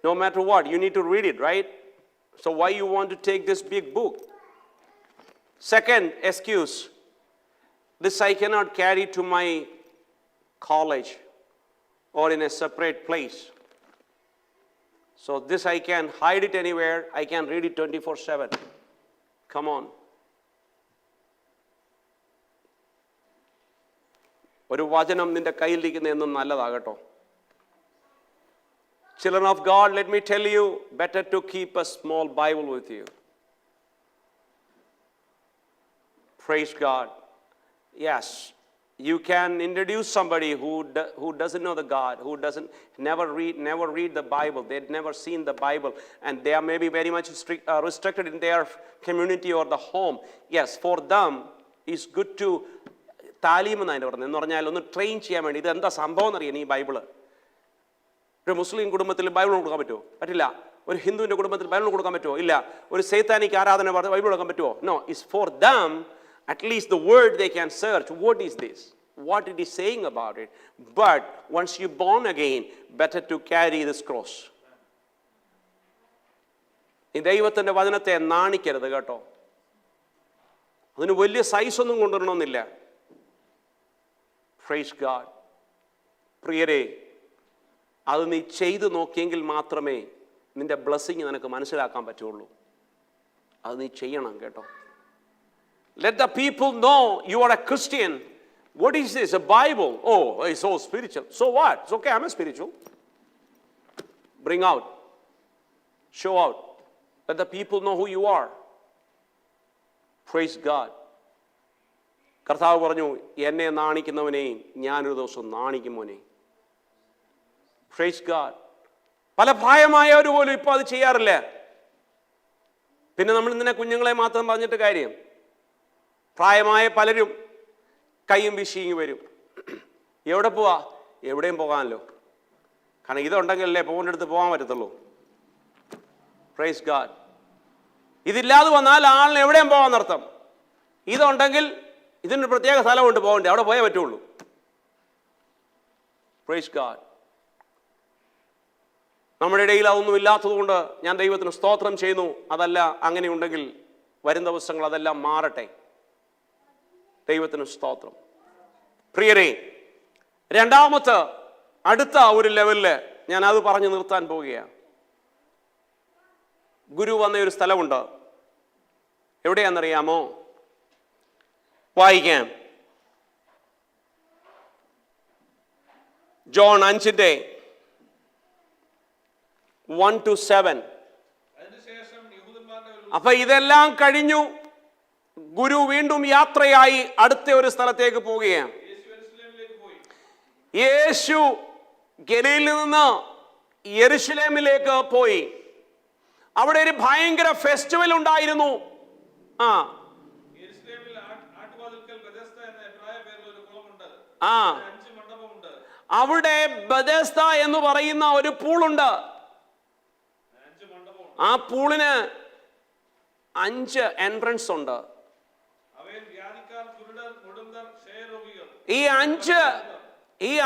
No matter what, you need to read it, right? So why you want to take this big book? Second excuse, this I cannot carry to my college or in a separate place. So this I can hide it anywhere, I can read it 24/7. Come on. ഒരു വചനം നിന്റെ കയ്യിലിരിക്കുന്ന എന്നും നല്ലതാകട്ടോ. Children of God, let me tell you, better to keep a small Bible with you. Praise God. Yes, you can introduce somebody who doesn't know the God, who never read the Bible, they've never seen the Bible, and they are maybe very much restricted in their community or the home. Yes, for them it's good to താലീം എന്നതിൻ്റെ പറഞ്ഞത് എന്ന് പറഞ്ഞാൽ ഒന്ന് train ചെയ്യാൻ വേണ്ടി. ഇത് എന്താ സംഭവം എന്നറിയാം ഈ ബൈബിള്. ഒരു മുസ്ലിം കുടുംബത്തിൽ ബൈബിൾ കൊടുക്കാൻ പറ്റുമോ? പറ്റില്ല. ഒരു ഹിന്ദുവിൻ്റെ കുടുംബത്തിൽ ബൈബിൾ കൊടുക്കാൻ പറ്റുമോ? ഇല്ല. ഒരു സൈത്താനിക് ആരാധന ബൈബിൾ കൊടുക്കാൻ പറ്റുമോ? No. It's for them. At least the word they can search. What is this? What it is saying about it? But once you're born again, better to carry this cross. ഈ ദൈവത്തിൻ്റെ വചനത്തെ നാണിക്കരുത് കേട്ടോ. അതിന് വലിയ size ഒന്നും കൊണ്ടുവരണമെന്നില്ല. Praise God. പ്രിയരെ, അത് നീ ചെയ്തു നോക്കിയെങ്കിൽ മാത്രമേ നിന്റെ ബ്ലെസ്സിങ് നിനക്ക് മനസ്സിലാക്കാൻ പറ്റുള്ളൂ. അത് നീ ചെയ്യണം കേട്ടോ. Let the people know you are a Christian. What is this? A Bible? Oh, it's so spiritual. So what? It's okay, I'm a spiritual. Bring out. Show out. Let the people know who you are. Praise God. കർത്താവ് പറഞ്ഞു, എന്നെ നാണിക്കുന്നവനെയും ഞാനൊരു ദിവസം നാണിക്കുമോനെ. Praise God. പല പ്രായമായവർ പോലും ഇപ്പോൾ അത് ചെയ്യാറില്ല. പിന്നെ നമ്മൾ ഇങ്ങനെ കുഞ്ഞുങ്ങളെ മാത്രം പറഞ്ഞിട്ട് കാര്യം. പ്രായമായ പലരും കൈയും വീശിയും വരും. എവിടെ പോവാ? എവിടെയും പോകാമല്ലോ. കാരണം ഇതുണ്ടെങ്കിലല്ലേ പോകേണ്ട അടുത്ത് പോകാൻ പറ്റത്തുള്ളൂ. Praise God. ഇതില്ലാതെ വന്നാൽ ആളിന് എവിടെയും പോകാമെന്നർത്ഥം. ഇതുണ്ടെങ്കിൽ ഇതിന് പ്രത്യേക സ്ഥലമുണ്ട് പോകണ്ടേ, അവിടെ പോയേ പറ്റുള്ളൂ. Praise God. നമ്മുടെ ഇടയിൽ അതൊന്നും ഇല്ലാത്തതുകൊണ്ട് ഞാൻ ദൈവത്തിന് സ്തോത്രം ചെയ്യുന്നു. അതല്ല, അങ്ങനെയുണ്ടെങ്കിൽ വരും ദിവസങ്ങൾ അതെല്ലാം മാറട്ടെ. ദൈവത്തിന് സ്തോത്രം. പ്രിയരെ, രണ്ടാമത്തെ അടുത്ത ഒരു ലെവലില് ഞാൻ അത് പറഞ്ഞു നിർത്താൻ പോവുകയാണ്. ഗുരു വന്ന ഒരു സ്ഥലമുണ്ട്. എവിടെയാണെന്നറിയാമോ? വായിക്കാം. ജോൺ 5:1-7. അപ്പൊ ഇതെല്ലാം കഴിഞ്ഞു. ഗുരു വീണ്ടും യാത്രയായി അടുത്ത ഒരു സ്ഥലത്തേക്ക് പോവുകയാണ്. യേശു ഗലീലിൽ നിന്ന് യെരുശലേമിലേക്ക് പോയി. അവിടെ ഒരു ഭയങ്കര ഫെസ്റ്റിവൽ ഉണ്ടായിരുന്നു. അവിടെ ബെഥെസ്ദ എന്ന് പറയുന്ന ഒരു പൂളുണ്ട്. ആ പൂളിന് 5 എൻട്രൻസ് ഉണ്ട്. ഈ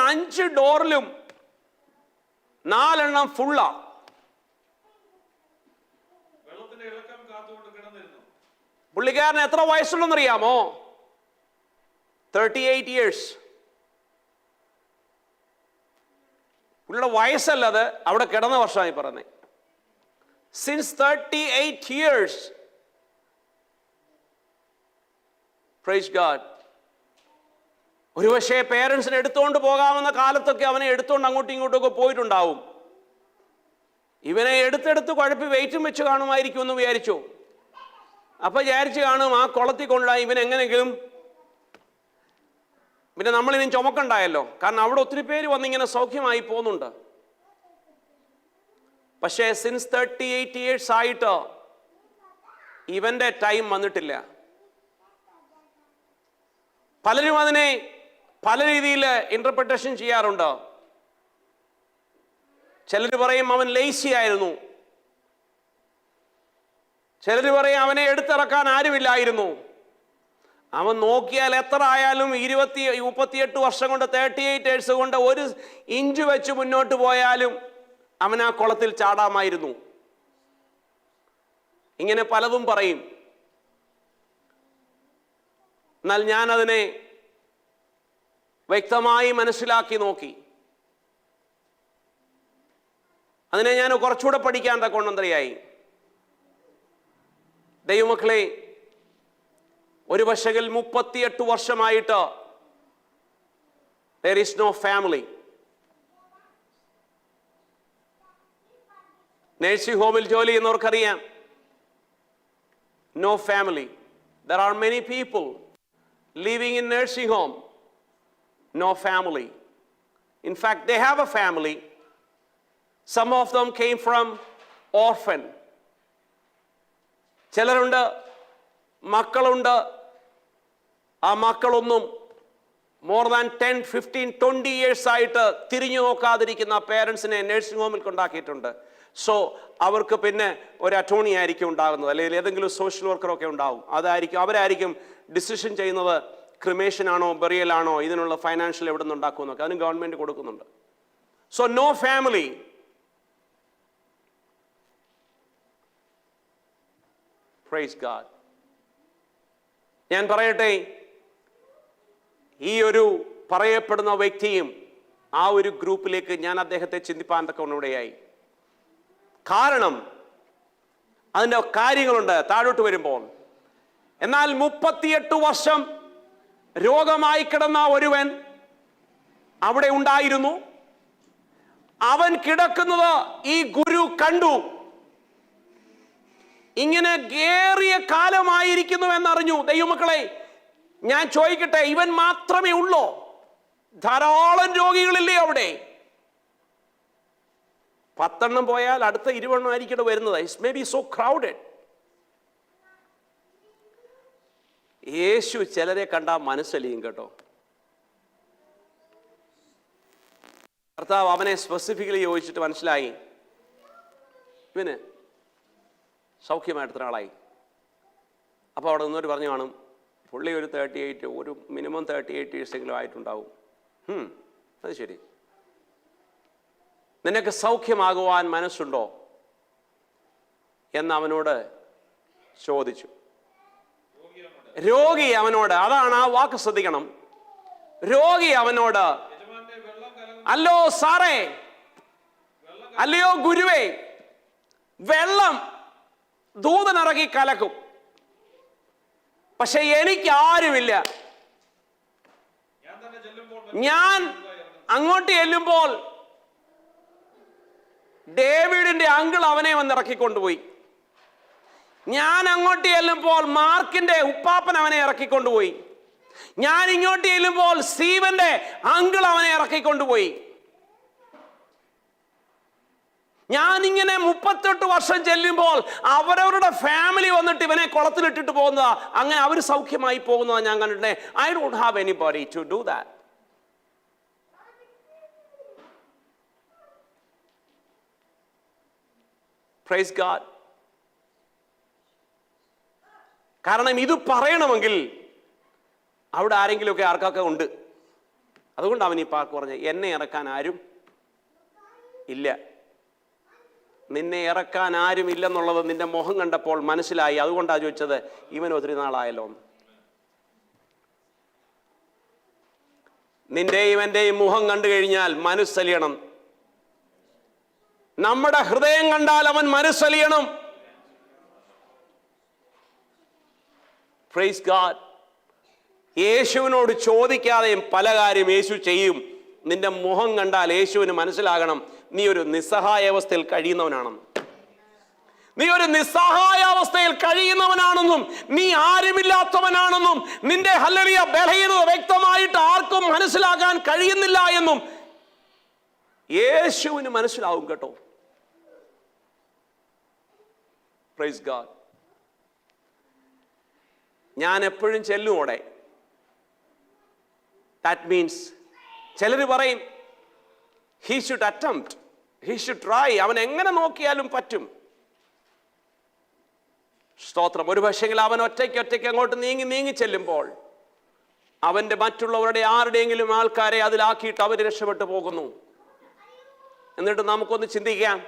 5 ഡോറിലും 4 ഫുള്ളാ. പുള്ളിക്കാരന് എത്ര വയസ്സുണ്ടെന്നറിയാമോ? 38 years. പുള്ളിയുടെ വയസ്സല്ലത്, അവിടെ കിടന്ന വർഷമായി പറഞ്ഞേ. Since 38 years. Praise God. ഒരു പക്ഷേ പേരൻസിനെ എടുത്തുകൊണ്ട് പോകാവുന്ന കാലത്തൊക്കെ അവനെ എടുത്തുകൊണ്ട് അങ്ങോട്ടും ഇങ്ങോട്ടും ഒക്കെ പോയിട്ടുണ്ടാവും. ഇവനെ എടുത്തെടുത്ത് കുഴപ്പി വെയിറ്റും വെച്ച് കാണുമായിരിക്കും എന്ന് വിചാരിച്ചു. അപ്പൊ വിചാരിച്ച് കാണും ആ കുളത്തിൽ കൊണ്ടുപോയി ഇവൻ എങ്ങനെയെങ്കിലും, പിന്നെ നമ്മളിനി ചുമക്കണ്ടായല്ലോ, കാരണം അവിടെ ഒത്തിരി പേര് വന്നിങ്ങനെ സൗഖ്യമായി പോകുന്നുണ്ട്. പക്ഷേ സിൻസ് 38 years ആയിട്ട് ഇവന്റെ ടൈം വന്നിട്ടില്ല. പലരും അതിനെ പല രീതിയിൽ ഇന്റർപ്രിട്ടേഷൻ ചെയ്യാറുണ്ട്. ചിലർ പറയും അവൻ ലേസി ആയിരുന്നു, ചിലർ പറയും അവനെ എടുത്തിറക്കാൻ ആരുമില്ലായിരുന്നു. അവൻ നോക്കിയാൽ എത്ര ആയാലും 38 വർഷം കൊണ്ട് 38 years കൊണ്ട് 1 ഇഞ്ച് വെച്ച് മുന്നോട്ട് പോയാലും അവൻ ആ കുളത്തിൽ ചാടാമായിരുന്നു. ഇങ്ങനെ പലതും പറയും. എന്നാൽ ഞാൻ അതിനെ വ്യക്തമായി മനസ്സിലാക്കി നോക്കി. അതിനെ ഞാൻ കുറച്ചുകൂടെ പഠിക്കാൻ തക്കോണ്ടറിയായി. ദൈവമക്കളെ, ഒരു പക്ഷെങ്കിൽ 38 വർഷമായിട്ട് there is no family. Nursing ഹോമിൽ ജോലി ചെയ്യുന്നവർക്കറിയാം, no family. There are many people living in nursing home, no family. In fact, they have a family. Some of them came from orphan. ചിലരുണ്ട് മക്കളുണ്ട്, ആ മക്കളൊന്നും more than 10, 15, 20 years ആയിട്ട് തിരിഞ്ഞു നോക്കാതിരിക്കുന്ന പേരൻസിനെ nursing ഹോമിൽ കൊണ്ടാക്കിയിട്ടുണ്ട്. So അവർക്ക് പിന്നെ ഒരു അറ്റോർണി ആയിരിക്കും ഉണ്ടാകുന്നത്, അല്ലെങ്കിൽ ഏതെങ്കിലും സോഷ്യൽ വർക്കറൊക്കെ ഉണ്ടാവും. അവരായിരിക്കും ഡിസിഷൻ ചെയ്യുന്നത് ക്രിമേഷൻ ആണോ ബെറിയൽ ആണോ, ഇതിനുള്ള ഫൈനാൻഷ്യൽ എവിടെ നിന്ന് ഉണ്ടാക്കുമെന്നൊക്കെ. അതിന് ഗവൺമെന്റ് കൊടുക്കുന്നുണ്ട്. So no family. Praise God. ഞാൻ പറയട്ടെ, ഈ ഒരു പറയപ്പെടുന്ന വ്യക്തിയും ആ ഒരു ഗ്രൂപ്പിലേക്ക് ഞാൻ അദ്ദേഹത്തെ ചിന്തിപ്പാൻ തക്കവണ്ണയായി. കാരണം അതിൻ്റെ കാര്യങ്ങളുണ്ട് താഴോട്ട് വരുമ്പോൾ. എന്നാൽ 38 വർഷം രോഗമായി കിടന്ന ഒരുവൻ അവിടെ ഉണ്ടായിരുന്നു. അവൻ കിടക്കുന്നത് ഈ ഗുരു കണ്ടു. ഇങ്ങനെ ഏറിയ കാലമായിരിക്കുന്നു എന്നറിഞ്ഞു. ദൈവമക്കളെ, ഞാൻ ചോദിക്കട്ടെ, ഇവൻ മാത്രമേ ഉള്ളോ? ധാരാളം രോഗികളില്ലേ അവിടെ? 10 പോയാൽ അടുത്ത 20 ആയിരിക്കും വരുന്നത്. It's may be so crowded. Yeshu ചിലരെ കണ്ടാൽ മനസ്സലിയും കേട്ടോ. കർത്താവ് അവനെ സ്പെസിഫിക്കലി ചോദിച്ചിട്ട് മനസ്സിലായി, ഇവന് സൗഖ്യമായിട്ട് ആളായി. അപ്പോൾ അവിടെ നിന്നൊരു പറഞ്ഞു കാണും, പുള്ളി ഒരു 38, ഒരു മിനിമം 38 years എങ്കിലും ആയിട്ടുണ്ടാവും. അത് ശരി, നിനക്ക് സൗഖ്യമാകുവാൻ മനസ്സുണ്ടോ എന്ന് അവനോട് ചോദിച്ചു. രോഗി അവനോട്, അതാണ് ആ വാക്ക് ശ്രദ്ധിക്കണം. രോഗി അവനോട്, അല്ലോ സാറേ, അല്ലയോ ഗുരുവേ, വെള്ളം ദൂതനിറങ്ങി കലക്കും, പക്ഷെ എനിക്ക് ആരുമില്ല. ഞാൻ അങ്ങോട്ട് ചെല്ലുമ്പോൾ ഡേവിഡിന്റെ അങ്കിൾ അവനെ വന്ന് ഇറക്കിക്കൊണ്ടുപോയി. ഞാൻ അങ്ങോട്ട് ചെല്ലുമ്പോൾ മാർക്കിന്റെ ഉപ്പാപ്പൻ അവനെ ഇറക്കിക്കൊണ്ടുപോയി. ഞാൻ ഇങ്ങോട്ട് ചെല്ലുമ്പോൾ സ്റ്റീവന്റെ അങ്കിൾ അവനെ ഇറക്കിക്കൊണ്ടുപോയി. ഞാനിങ്ങനെ 38 വർഷം ചെല്ലുമ്പോൾ അവരവരുടെ ഫാമിലി വന്നിട്ട് ഇവനെ കുളത്തിലിട്ടിട്ട് പോകുന്നതാ. അങ്ങനെ അവർ സൗഖ്യമായി പോകുന്നതാ ഞാൻ കണ്ടിട്ടേ. I don't have anybody to do that. Praise God. കാരണം ഇത് പറയണമെങ്കിൽ അവിടെ ആരെങ്കിലുമൊക്കെ ആർക്കൊക്കെ ഉണ്ട്. അതുകൊണ്ട് അവൻ ഈ പാർക്ക് പറഞ്ഞ, എന്നെ ഇറക്കാൻ ആരും ഇല്ല. നിന്നെ ഇറക്കാൻ ആരും ഇല്ലെന്നുള്ളത് നിന്റെ മുഖം കണ്ടപ്പോൾ മനസ്സിലായി. അതുകൊണ്ടാണ് ചോദിച്ചത്, ഇവൻ ഒത്തിരി നാളായല്ലോ. നിന്റെയും എന്റെയും മുഖം കണ്ടു കഴിഞ്ഞാൽ മനസ്സലിയണം. നമ്മുടെ ഹൃദയം കണ്ടാൽ അവൻ മനസ്സലിയണം. Praise God. യേശുവിനോട് ചോദിക്കാതെയും പല കാര്യം യേശു ചെയ്യും. നിന്റെ മുഖം കണ്ടാൽ യേശുവിന് മനസ്സിലാകണം നീ ഒരു നിസ്സഹായാവസ്ഥയിൽ കഴിയുന്നവനാണെന്നും, നീ ഒരു നിസ്സഹായാവസ്ഥയിൽ കഴിയുന്നവനാണെന്നും, നീ ആരുമില്ലാത്തവനാണെന്നും, നിന്റെ ഹല്ലേലൂയ ബലഹീനത വ്യക്തമായിട്ട് ആർക്കും മനസ്സിലാക്കാൻ കഴിയുന്നില്ല എന്നും യേശുവിന് മനസ്സിലാവും കേട്ടോ. Praise God. ഞാൻ എപ്പോഴും ചെല്ലുമോടെ. ദാറ്റ് മീൻസ് ചിലർ പറയും he should attempt, he should try. അവൻ എങ്ങനെ നോക്കിയാലും പറ്റും. സ്തോത്രം. ഒരു പക്ഷെങ്കിൽ അവൻ ഒറ്റയ്ക്ക് അങ്ങോട്ട് നീങ്ങി ചെല്ലുമ്പോൾ അവന്റെ മറ്റുള്ളവരുടെ ആരുടെയെങ്കിലും ആൾക്കാരെ അതിലാക്കിയിട്ട് അവർ രക്ഷപ്പെട്ടു പോകുന്നു. എന്നിട്ട് നമുക്കൊന്ന് ചിന്തിക്കാം,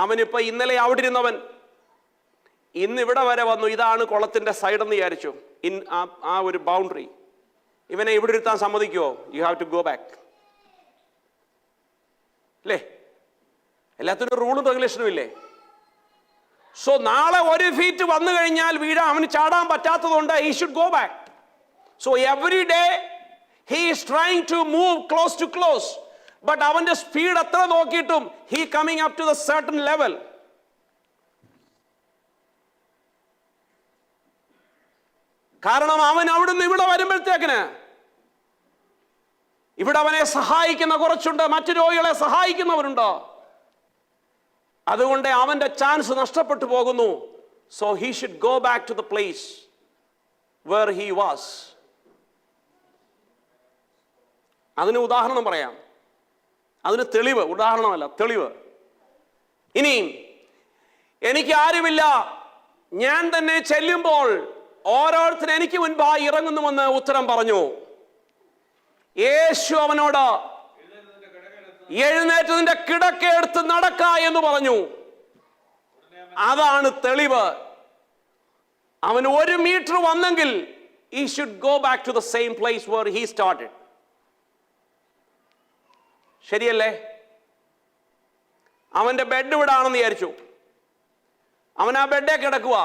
അവനിപ്പോ ഇന്നലെ അവിടെ ഇരുന്നവൻ ഇന്ന് ഇവിടെ വരെ വന്നു. ഇതാണ് കുളത്തിന്റെ സൈഡ് എന്ന് വിചാരിച്ചു, ആ ഒരു ബൗണ്ടറി. ഇവനെ ഇവിടെ ഇരുത്താൻ സമ്മതിക്കുമോ? You have to go back. അല്ലേ? എല്ലാത്തിനും റൂളും റെഗുലേഷനും ഇല്ലേ? സോ നാളെ 1 ഫീറ്റ് വന്നു കഴിഞ്ഞാൽ അവന് ചാടാൻ പറ്റാത്തതുകൊണ്ട് he should go back. So every day he is trying to move close to close, but അവന്റെ സ്പീഡ് എത്ര നോക്കിയിട്ടും he coming up to the certain level. കാരണം അവൻ അവിടുന്ന് ഇവിടെ വരുമ്പോഴത്തേക്കിന് ഇവിടെ അവനെ സഹായിക്കുന്ന കുറച്ചുണ്ട്, മറ്റു രോഗികളെ സഹായിക്കുന്നവരുണ്ട്. അതുകൊണ്ട് അവന്റെ ചാൻസ് നഷ്ടപ്പെട്ടു പോകുന്നു. So he should go back to the place where he was. അതിന് ഉദാഹരണം പറയാം, അതിന് തെളിവ്, ഉദാഹരണമല്ല തെളിവ്. ഇനിയും എനിക്ക് ആരുമില്ല, ഞാൻ തന്നെ ചെല്ലുമ്പോൾ ഓരോരുത്തരും എനിക്ക് മുൻപായി ഇറങ്ങുന്നുവെന്ന് ഉത്തരം പറഞ്ഞു. യേശു അവനോട് എഴുന്നേറ്റ് നിന്റെ കിടക്ക എടുത്ത് നടക്ക എന്ന് പറഞ്ഞു. അതാണ് തെളിവ്. അവൻ 1 മീറ്റർ വന്നെങ്കിൽ he should go back to the same place where he started. ശരിയല്ലേ? അവന്റെ ബെഡ് ഇവിടെ ആണെന്ന് വിചാരിച്ചു. അവൻ ആ ബെഡേ കിടക്കുക.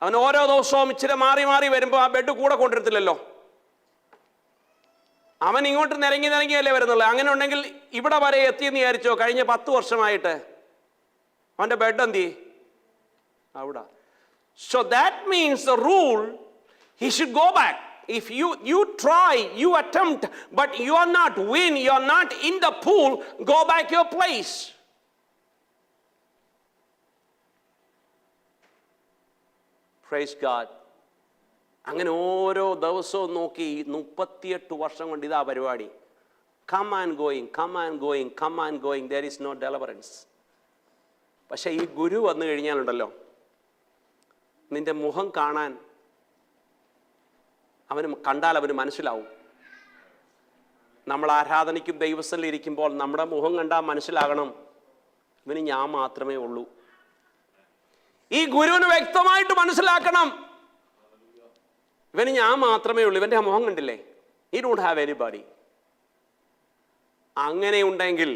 അവൻ ഓരോ ദിവസവും ഇച്ചിരി മാറി വരുമ്പോൾ ആ ബെഡ് കൂടെ കൊണ്ടിരുത്തില്ലല്ലോ. അവൻ ഇങ്ങോട്ട് നിരങ്ങിയല്ലേ വരുന്നുള്ളൂ. അങ്ങനെ ഉണ്ടെങ്കിൽ ഇവിടെ വരെ എത്തിയെന്ന് വിചാരിച്ചോ. കഴിഞ്ഞ 10 വർഷമായിട്ട് അവന്റെ ബെഡ് എന്തി അവിടെ. So that means the rule, he should go back. If you try, you attempt, but you are not win, you are not in the pool, go back your place. Praise God. അങ്ങനെ ഓരോ ദിവസവും നോക്കി 38 വർഷം കൊണ്ട് ഇതാ പരിപാടി. Come and going, there is no deliverance. പക്ഷെ ഈ ഗുരു വന്നു കഴിഞ്ഞാലുണ്ടല്ലോ, നിന്റെ മുഖം കാണാൻ കണ്ടാൽ അവന് മനസ്സിലാവും. നമ്മൾ ആരാധനയ്ക്കും ദൈവസ്ഥലിൽ ഇരിക്കുമ്പോൾ നമ്മുടെ മുഖം കണ്ടാൽ മനസ്സിലാകണം ഇവന് ഞാൻ മാത്രമേ ഉള്ളൂ. ഈ ഗുരുവിന് വ്യക്തമായിട്ട് മനസ്സിലാക്കണം ഇവന് ഞാൻ മാത്രമേ ഉള്ളൂ. ഇവന്റെ മുഖം കണ്ടില്ലേ? he don't have anybody. അങ്ങനെ ഉണ്ടെങ്കിൽ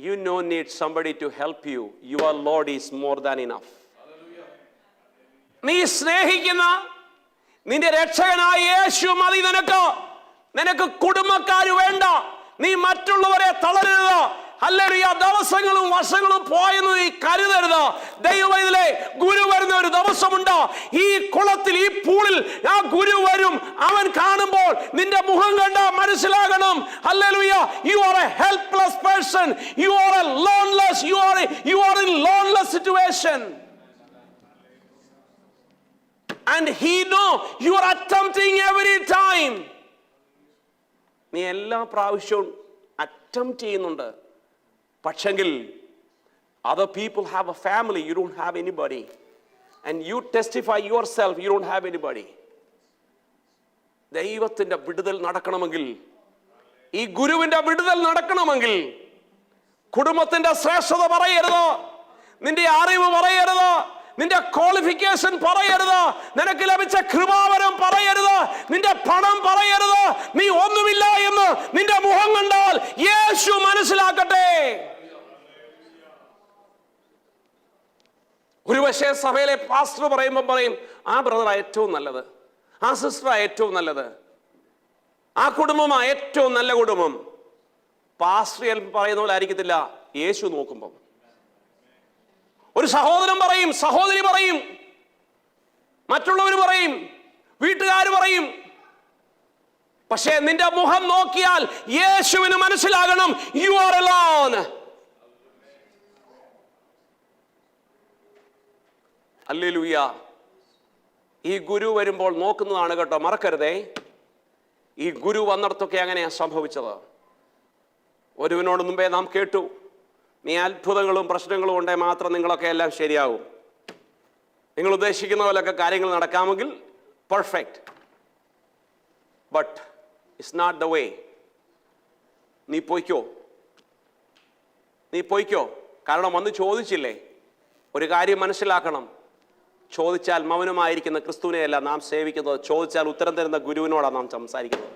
you no need somebody to help you. Your Lord is more than enough. നീ സ്നേഹിക്കുന്ന നിന്റെ രക്ഷകനായ യേശു മതി നിനക്ക്. നിനക്ക് കുടുംബക്കാർ വേണ്ട. നീ മറ്റുള്ളവരെ തളരരുത്. ഹല്ലേലൂയ. ദിവസങ്ങളും വർഷങ്ങളും പോയെന്ന് നീ കരുതരുത്. ദൈവമേ, ഗുരു വരുന്ന ഒരു ദിവസമുണ്ട്. ഈ കുളത്തിൽ, ഈ പൂളിൽ ആ ഗുരു വരും. അവൻ കാണുമ്പോൾ നിന്റെ മുഖം കണ്ട മനസ്സിലാകണം. Hallelujah. You are a helpless person. You are a loneless. You are in loneless situation. And he know you are attempting every time. നീ എല്ലാ പ്രാവശ്യവും അറ്റംപ്റ്റ് ചെയ്യുന്നുണ്ട്. പക്ഷെങ്കിൽ other people have a family, you don't have anybody. And you testify yourself, you don't have anybody. ദൈവത്തിന്റെ വിടുതൽ നടക്കണമെങ്കിൽ, ഈ ഗുരുവിന്റെ വിടുതൽ നടക്കണമെങ്കിൽ കുടുംബത്തിന്റെ ശ്രേഷ്ഠത പറയരുത്, നിന്റെ അറിവ് പറയരുത്, നിന്റെ ക്വാളിഫിക്കേഷൻ പറയരുത്, നിനക്ക് ലഭിച്ച കൃപാവരം പറയരുത്, നിന്റെ പണം പറയരുത് നീ ഒന്നുമില്ല എന്ന്. നിന്റെ മുഖം കണ്ടാൽ യേശു മനസ്സിലാക്കട്ടെ. ഒരുപക്ഷെ സഭയിലെ പാസ്റ്റർ പറയുമ്പോൾ പറയും, ആ ബ്രദറാ ഏറ്റവും നല്ലത്, ആ സിസ്റ്ററാ ഏറ്റവും നല്ലത്, ആ കുടുംബമാ ഏറ്റവും നല്ല കുടുംബം. പാസ്റ്റർ പറയുന്ന പോലെ ആയിരിക്കത്തില്ല യേശു നോക്കുമ്പോൾ. ഒരു സഹോദരൻ പറയും, സഹോദരി പറയും, മറ്റുള്ളവർ പറയും, വീട്ടുകാർ പറയും. പക്ഷേ നിന്റെ മുഖം നോക്കിയാൽ യേശുവിന് മനസ്സിലാകണം, യു ആർ അലോൺ. ഹല്ലേലൂയ. ഈ ഗുരു വരുമ്പോൾ നോക്കുന്നതാണ് കേട്ടോ, മറക്കരുതേ. ഈ ഗുരു വന്നിടത്തൊക്കെ അങ്ങനെയാ സംഭവിച്ചത്. ഒരുവനോട് മുമ്പേ നാം കേട്ടു, നീ അത്ഭുതങ്ങളും പ്രശ്നങ്ങളും ഉണ്ടെങ്കിൽ മാത്രം നിങ്ങളൊക്കെ എല്ലാം ശരിയാവും. നിങ്ങൾ ഉദ്ദേശിക്കുന്ന പോലെയൊക്കെ കാര്യങ്ങൾ നടക്കാമെങ്കിൽ perfect. But it's not the way. നീ പൊയ്ക്കോ. കാരണം വന്ന് ചോദിച്ചില്ലേ. ഒരു കാര്യം മനസ്സിലാക്കണം, ചോദിച്ചാൽ മൗനമായിരിക്കുന്ന ക്രിസ്തുവിനെയല്ല നാം സേവിക്കുന്നത്, ചോദിച്ചാൽ ഉത്തരം തരുന്ന ഗുരുവിനോടാണ് നാം സംസാരിക്കുന്നത്.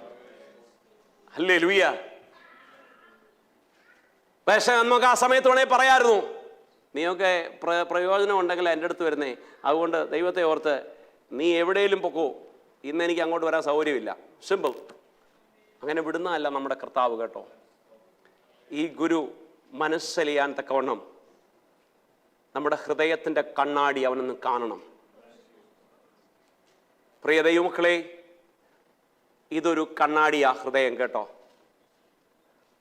ഹല്ലേലൂയ. പക്ഷേ നമുക്ക് ആ സമയത്ത് വേണേ പറയാമായിരുന്നു, നീയൊക്കെ പ്രയോജനം ഉണ്ടെങ്കിൽ എൻ്റെ അടുത്ത് വരുന്നേ, അതുകൊണ്ട് ദൈവത്തെ ഓർത്ത് നീ എവിടെയെങ്കിലും പൊക്കോ, ഇന്ന് എനിക്ക് അങ്ങോട്ട് വരാൻ സൗകര്യമില്ല. സിമ്പിൾ. അങ്ങനെ വിടുന്നതല്ല നമ്മുടെ കർത്താവ് കേട്ടോ. ഈ ഗുരു മനസ്സലിയാൻ തക്കവണ്ണം നമ്മുടെ ഹൃദയത്തിൻ്റെ കണ്ണാടി അവനൊന്ന് കാണണം. പ്രിയ ദൈവമക്കളെ, ഇതൊരു കണ്ണാടിയാ ഹൃദയം കേട്ടോ.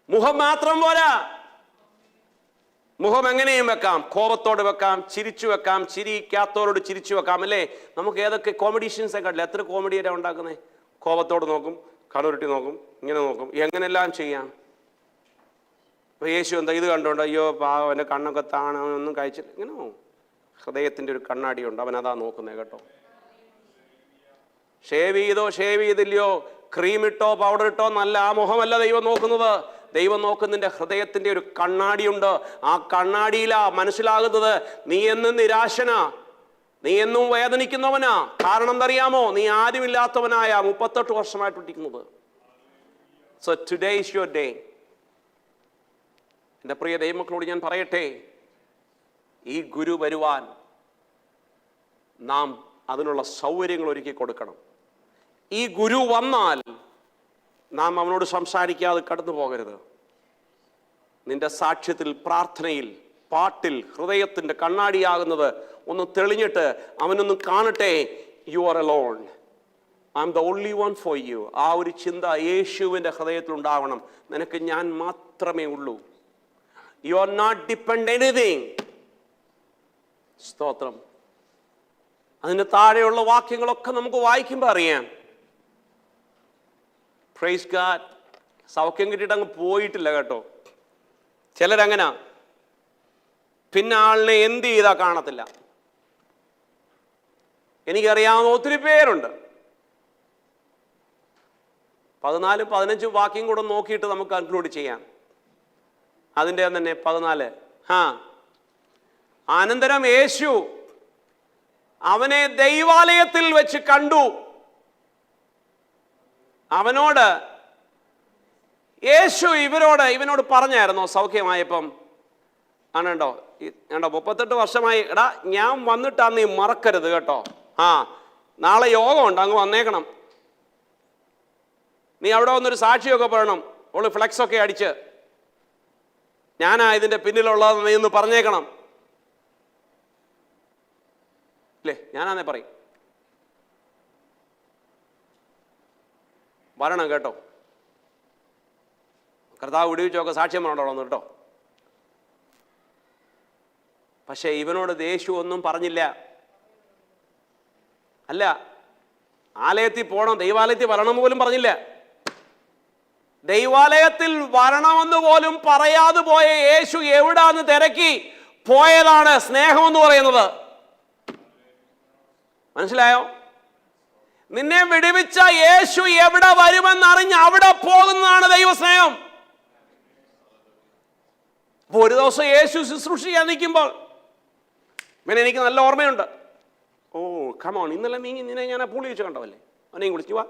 മുഖം മാത്രം പോരാ. മുഖം എങ്ങനെയും വെക്കാം. കോപത്തോട് വെക്കാം, ചിരിച്ചു വെക്കാം, ചിരിക്കാത്തവരോട് ചിരിച്ചു വെക്കാം, അല്ലേ? നമുക്ക് ഏതൊക്കെ കോമഡീഷ്യൻസെ കണ്ടില്ല, എത്ര കോമഡിയാണ് ഉണ്ടാക്കുന്നത്. കോപത്തോട് നോക്കും, കണ്ണുരുട്ടി നോക്കും, ഇങ്ങനെ നോക്കും, എങ്ങനെല്ലാം ചെയ്യാം. അപ്പോൾ യേശു എന്താ ഇത് കണ്ടുകൊണ്ട്, അയ്യോ പാവം എൻ്റെ കണ്ണൊക്കെ ഒന്നും കഴിച്ചില്ല, ഇങ്ങനെ ഹൃദയത്തിൻ്റെ ഒരു കണ്ണാടിയുണ്ട്, അവനതാ നോക്കുന്നത് കേട്ടോ. ഷേവ് ചെയ്തില്ലയോ, ക്രീം ഇട്ടോ പൗഡർ ഇട്ടോ നല്ല ആ മുഖമല്ല ദൈവം നോക്കുന്നത്. ദൈവം നോക്കുന്നതിൻ്റെ ഹൃദയത്തിൻ്റെ ഒരു കണ്ണാടിയുണ്ട്. ആ കണ്ണാടിയിലാ മനസ്സിലാകുന്നത് നീ എന്നും നിരാശനാ, നീ എന്നും വേദനിക്കുന്നവനാ. കാരണം എന്തറിയാമോ? നീ ആരുമില്ലാത്തവനായ 38 വർഷമായിട്ടിരിക്കുന്നത്. So today is your day. എൻ്റെ പ്രിയ ദൈവമക്കളോട് ഞാൻ പറയട്ടെ, ഈ ഗുരു വരുവാൻ നാം അതിനുള്ള സൗകര്യങ്ങൾ ഒരുക്കി കൊടുക്കണം. ഈ ഗുരു വന്നാൽ നാം അവനോട് സംസാരിക്കാതെ കടന്നു പോകരുത്. നിന്റെ സാക്ഷ്യത്തിൽ, പ്രാർത്ഥനയിൽ, പാട്ടിൽ ഹൃദയത്തിൻ്റെ കണ്ണാടിയാകുന്നത് ഒന്ന് തെളിഞ്ഞിട്ട് അവനൊന്ന് കാണട്ടെ, you are alone, I am the only one for you. ആ ഒരു ചിന്ത യേശുവിൻ്റെ ഹൃദയത്തിൽ ഉണ്ടാവണം. നിനക്ക് ഞാൻ മാത്രമേ ഉള്ളൂ. You are not depend anything. സ്തോത്രം. അതിൻ്റെ താഴെയുള്ള വാക്യങ്ങളൊക്കെ നമുക്ക് വായിക്കുമ്പോൾ അറിയാം. Praise God. സൗഖ്യം കിട്ടിയിട്ട് അങ്ങ് പോയിട്ടില്ല കേട്ടോ. ചിലരങ്ങനെ പിന്നെ ആളിനെ എന്ത് ചെയ്താൽ കാണത്തില്ല. എനിക്കറിയാവുന്ന ഒത്തിരി പേരുണ്ട്. 14-15 വാക്യം കൂടെ നോക്കിയിട്ട് നമുക്ക് കൺക്ലൂഡ് ചെയ്യാം. അതിൻ്റെ തന്നെ 14. അനന്തരം യേശു അവനെ ദൈവാലയത്തിൽ വെച്ച് കണ്ടു. അവനോട് യേശു ഇവനോട് പറഞ്ഞായിരുന്നോ സൗഖ്യമായപ്പം? ആണോ? 38 വർഷമായി. എടാ ഞാൻ വന്നിട്ടാ, നീ മറക്കരുത് കേട്ടോ. നാളെ യോഗമുണ്ട്, അങ്ങ് വന്നേക്കണം. നീ അവിടെ വന്നൊരു സാക്ഷിയൊക്കെ പറയണം. ഓള് ഫ്ലെക്സൊക്കെ അടിച്ച് ഞാനാ ഇതിൻ്റെ പിന്നിലുള്ളത് നീ ഒന്ന് പറഞ്ഞേക്കണം. അല്ലേ? ഞാനാന്നേ പറയും. വരണം കേട്ടോ. കർത്താവ് വിടുവിച്ചൊക്കെ സാക്ഷ്യം പറഞ്ഞോളൂ കേട്ടോ. പക്ഷേ ഇവനോട് യേശു ഒന്നും പറഞ്ഞില്ല. അല്ല, ആലയത്തിൽ പോകണം, ദൈവാലയത്തിൽ വരണമെന്ന് പോലും പറഞ്ഞില്ല. ദൈവാലയത്തിൽ വരണമെന്ന് പോലും പറയാതെ പോയ യേശു എവിടാന്ന് തിരക്കി പോയതാണ് സ്നേഹമെന്ന് പറയുന്നത്. മനസ്സിലായോ? നിന്നെ വിടുവിച്ച യേശു എവിടെ വരുമെന്നറിഞ്ഞ് അവിടെ പോകുന്നതാണ് ദൈവസ്നേഹം. അപ്പോൾ ഒരു ദിവസം യേശു ശുശ്രൂഷിക്കാൻ നിൽക്കുമ്പോൾ പിന്നെ എനിക്ക് നല്ല ഓർമ്മയുണ്ട്. ഓ കമോൺ, ഇന്നലെ നിന്നെ ഞാൻ പുള്ളി വെച്ച് കണ്ടതല്ലേ, അവനെയും വിളിച്ചു വാ,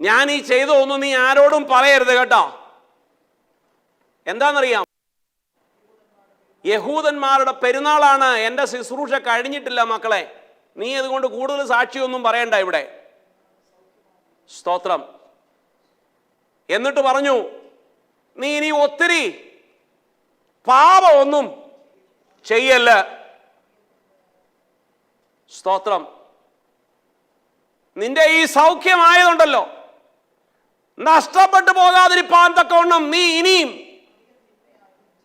ഞാൻ ഈ ചെയ്തതൊന്നും നീ ആരോടും പറയരുത് കേട്ടോ. എന്താണെന്നറിയാം, യഹൂദന്മാരുടെ പെരുന്നാളാണ്, എൻ്റെ ശുശ്രൂഷ കഴിഞ്ഞിട്ടില്ല മക്കളെ, നീ അതുകൊണ്ട് കൂടുതൽ സാക്ഷിയൊന്നും പറയണ്ട ഇവിടെ. സ്തോത്രം. എന്നിട്ട് പറഞ്ഞു, നീ ഇനി ഒത്തിരി പാപമൊന്നും ചെയ്യല്ല. സ്തോത്രം. നിന്റെ ഈ സൗഖ്യമായതുണ്ടല്ലോ, നഷ്ടപ്പെട്ടു പോകാതിരിപ്പാൻ തക്കവണ്ണം നീ ഇനിയും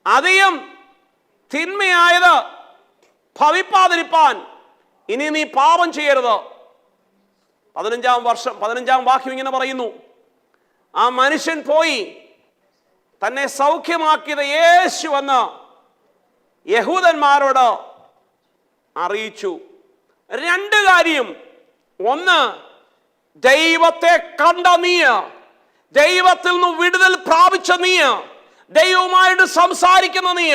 അധികം തിന്മയായത് ഭവിപ്പാതിരിപ്പാൻ ഇനി നീ പാപം ചെയ്യരുത്. 15-ാം വാക്യം ഇങ്ങനെ പറയുന്നു, ആ മനുഷ്യൻ പോയി തന്നെ സൗഖ്യമാക്കിയത് യേശു എന്ന് യഹൂദന്മാരോട് അറിയിച്ചു. 2 കാര്യം. ഒന്ന്, ദൈവത്തെ കണ്ട നീ, ദൈവത്തിൽ നിന്ന് വിടുതൽ പ്രാപിച്ച നീ, ദൈവവുമായിട്ട് സംസാരിക്കുന്ന നീ,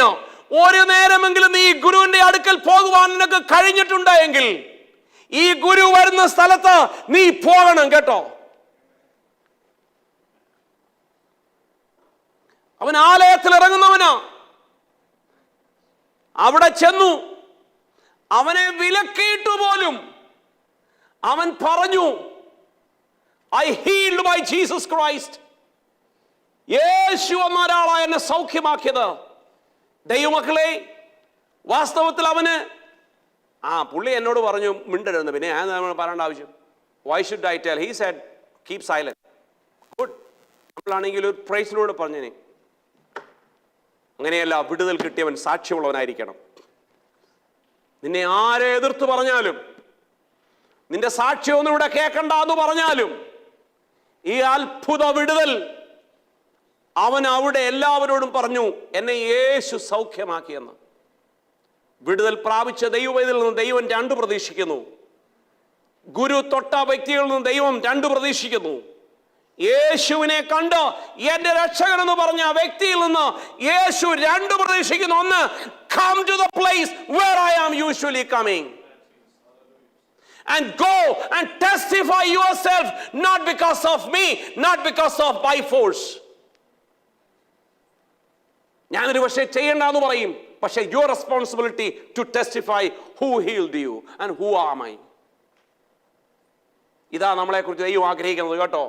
ഒരു നേരമെങ്കിലും നീ ഗുരുവിന്റെ അടുക്കൽ പോകുവാൻ നിനക്ക് കഴിഞ്ഞിട്ടുണ്ടെങ്കിൽ ഈ ഗുരു വരുന്ന സ്ഥലത്ത് നീ പോകണം കേട്ടോ. അവൻ ആലയത്തിൽ ഇറങ്ങുന്നവനാ. അവിടെ ചെന്നു അവനെ വിലക്കിയിട്ടു പോലും അവൻ പറഞ്ഞു, I healed by Jesus Christ. Yeshu എന്ന ഒരാളാണ് എന്നെ സൗഖ്യമാക്കിയത്. ദൈവമക്കളെ, വാസ്തവത്തിൽ അവന് പുള്ളി എന്നോട് പറഞ്ഞു മിണ്ടരുന്ന്, പിന്നെ ഞാൻ പറയേണ്ട ആവശ്യം. Why should I tell? He said keep silent. Good. നമ്മളാണെങ്കിൽ ഒരു പ്രൈസിനോട് പറഞ്ഞേനെ. അങ്ങനെയല്ല, വിടുതൽ കിട്ടിയവൻ സാക്ഷ്യമുള്ളവനായിരിക്കണം. നിന്നെ ആരെ എതിർത്ത് പറഞ്ഞാലും, നിന്റെ സാക്ഷ്യമൊന്നും ഇവിടെ കേൾക്കണ്ട എന്ന് പറഞ്ഞാലും, ഈ അത്ഭുത വിടുതൽ അവൻ അവിടെ എല്ലാവരോടും പറഞ്ഞു, എന്നെ യേശു സൗഖ്യമാക്കിയെന്ന്. വിടുതൽ പ്രാപിച്ച ദൈവവേദിയിൽ നിന്ന് ദൈവം 2 പ്രതീക്ഷിക്കുന്നു. ഗുരു തൊട്ട വ്യക്തികളിൽ നിന്ന് ദൈവം 2 പ്രതീക്ഷിക്കുന്നു. യേശുവിനെ കണ്ട് എന്റെ രക്ഷകൻ എന്ന് പറഞ്ഞ വ്യക്തിയിൽ നിന്ന് യേശു 2 പ്രതീക്ഷിക്കുന്നു. ഒന്ന്, come to the place where I am usually coming and go and testify yourself, not because of me, not because of by force. ഞാനൊരു പക്ഷേ ചെയ്യണ്ടെന്ന് പറയും, പക്ഷേ your responsibility to testify who healed you and who am I. ഇതാ നമ്മളെക്കുറിച്ച് ദൈവം ആഗ്രഹിക്കുന്നത് കേട്ടോ.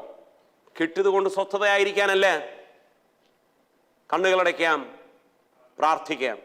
കിട്ടിയത് കൊണ്ട് സ്വസ്ഥതയായിരിക്കാനല്ലേ. കണ്ണുകളടയ്ക്കാം, പ്രാർത്ഥിക്കാം.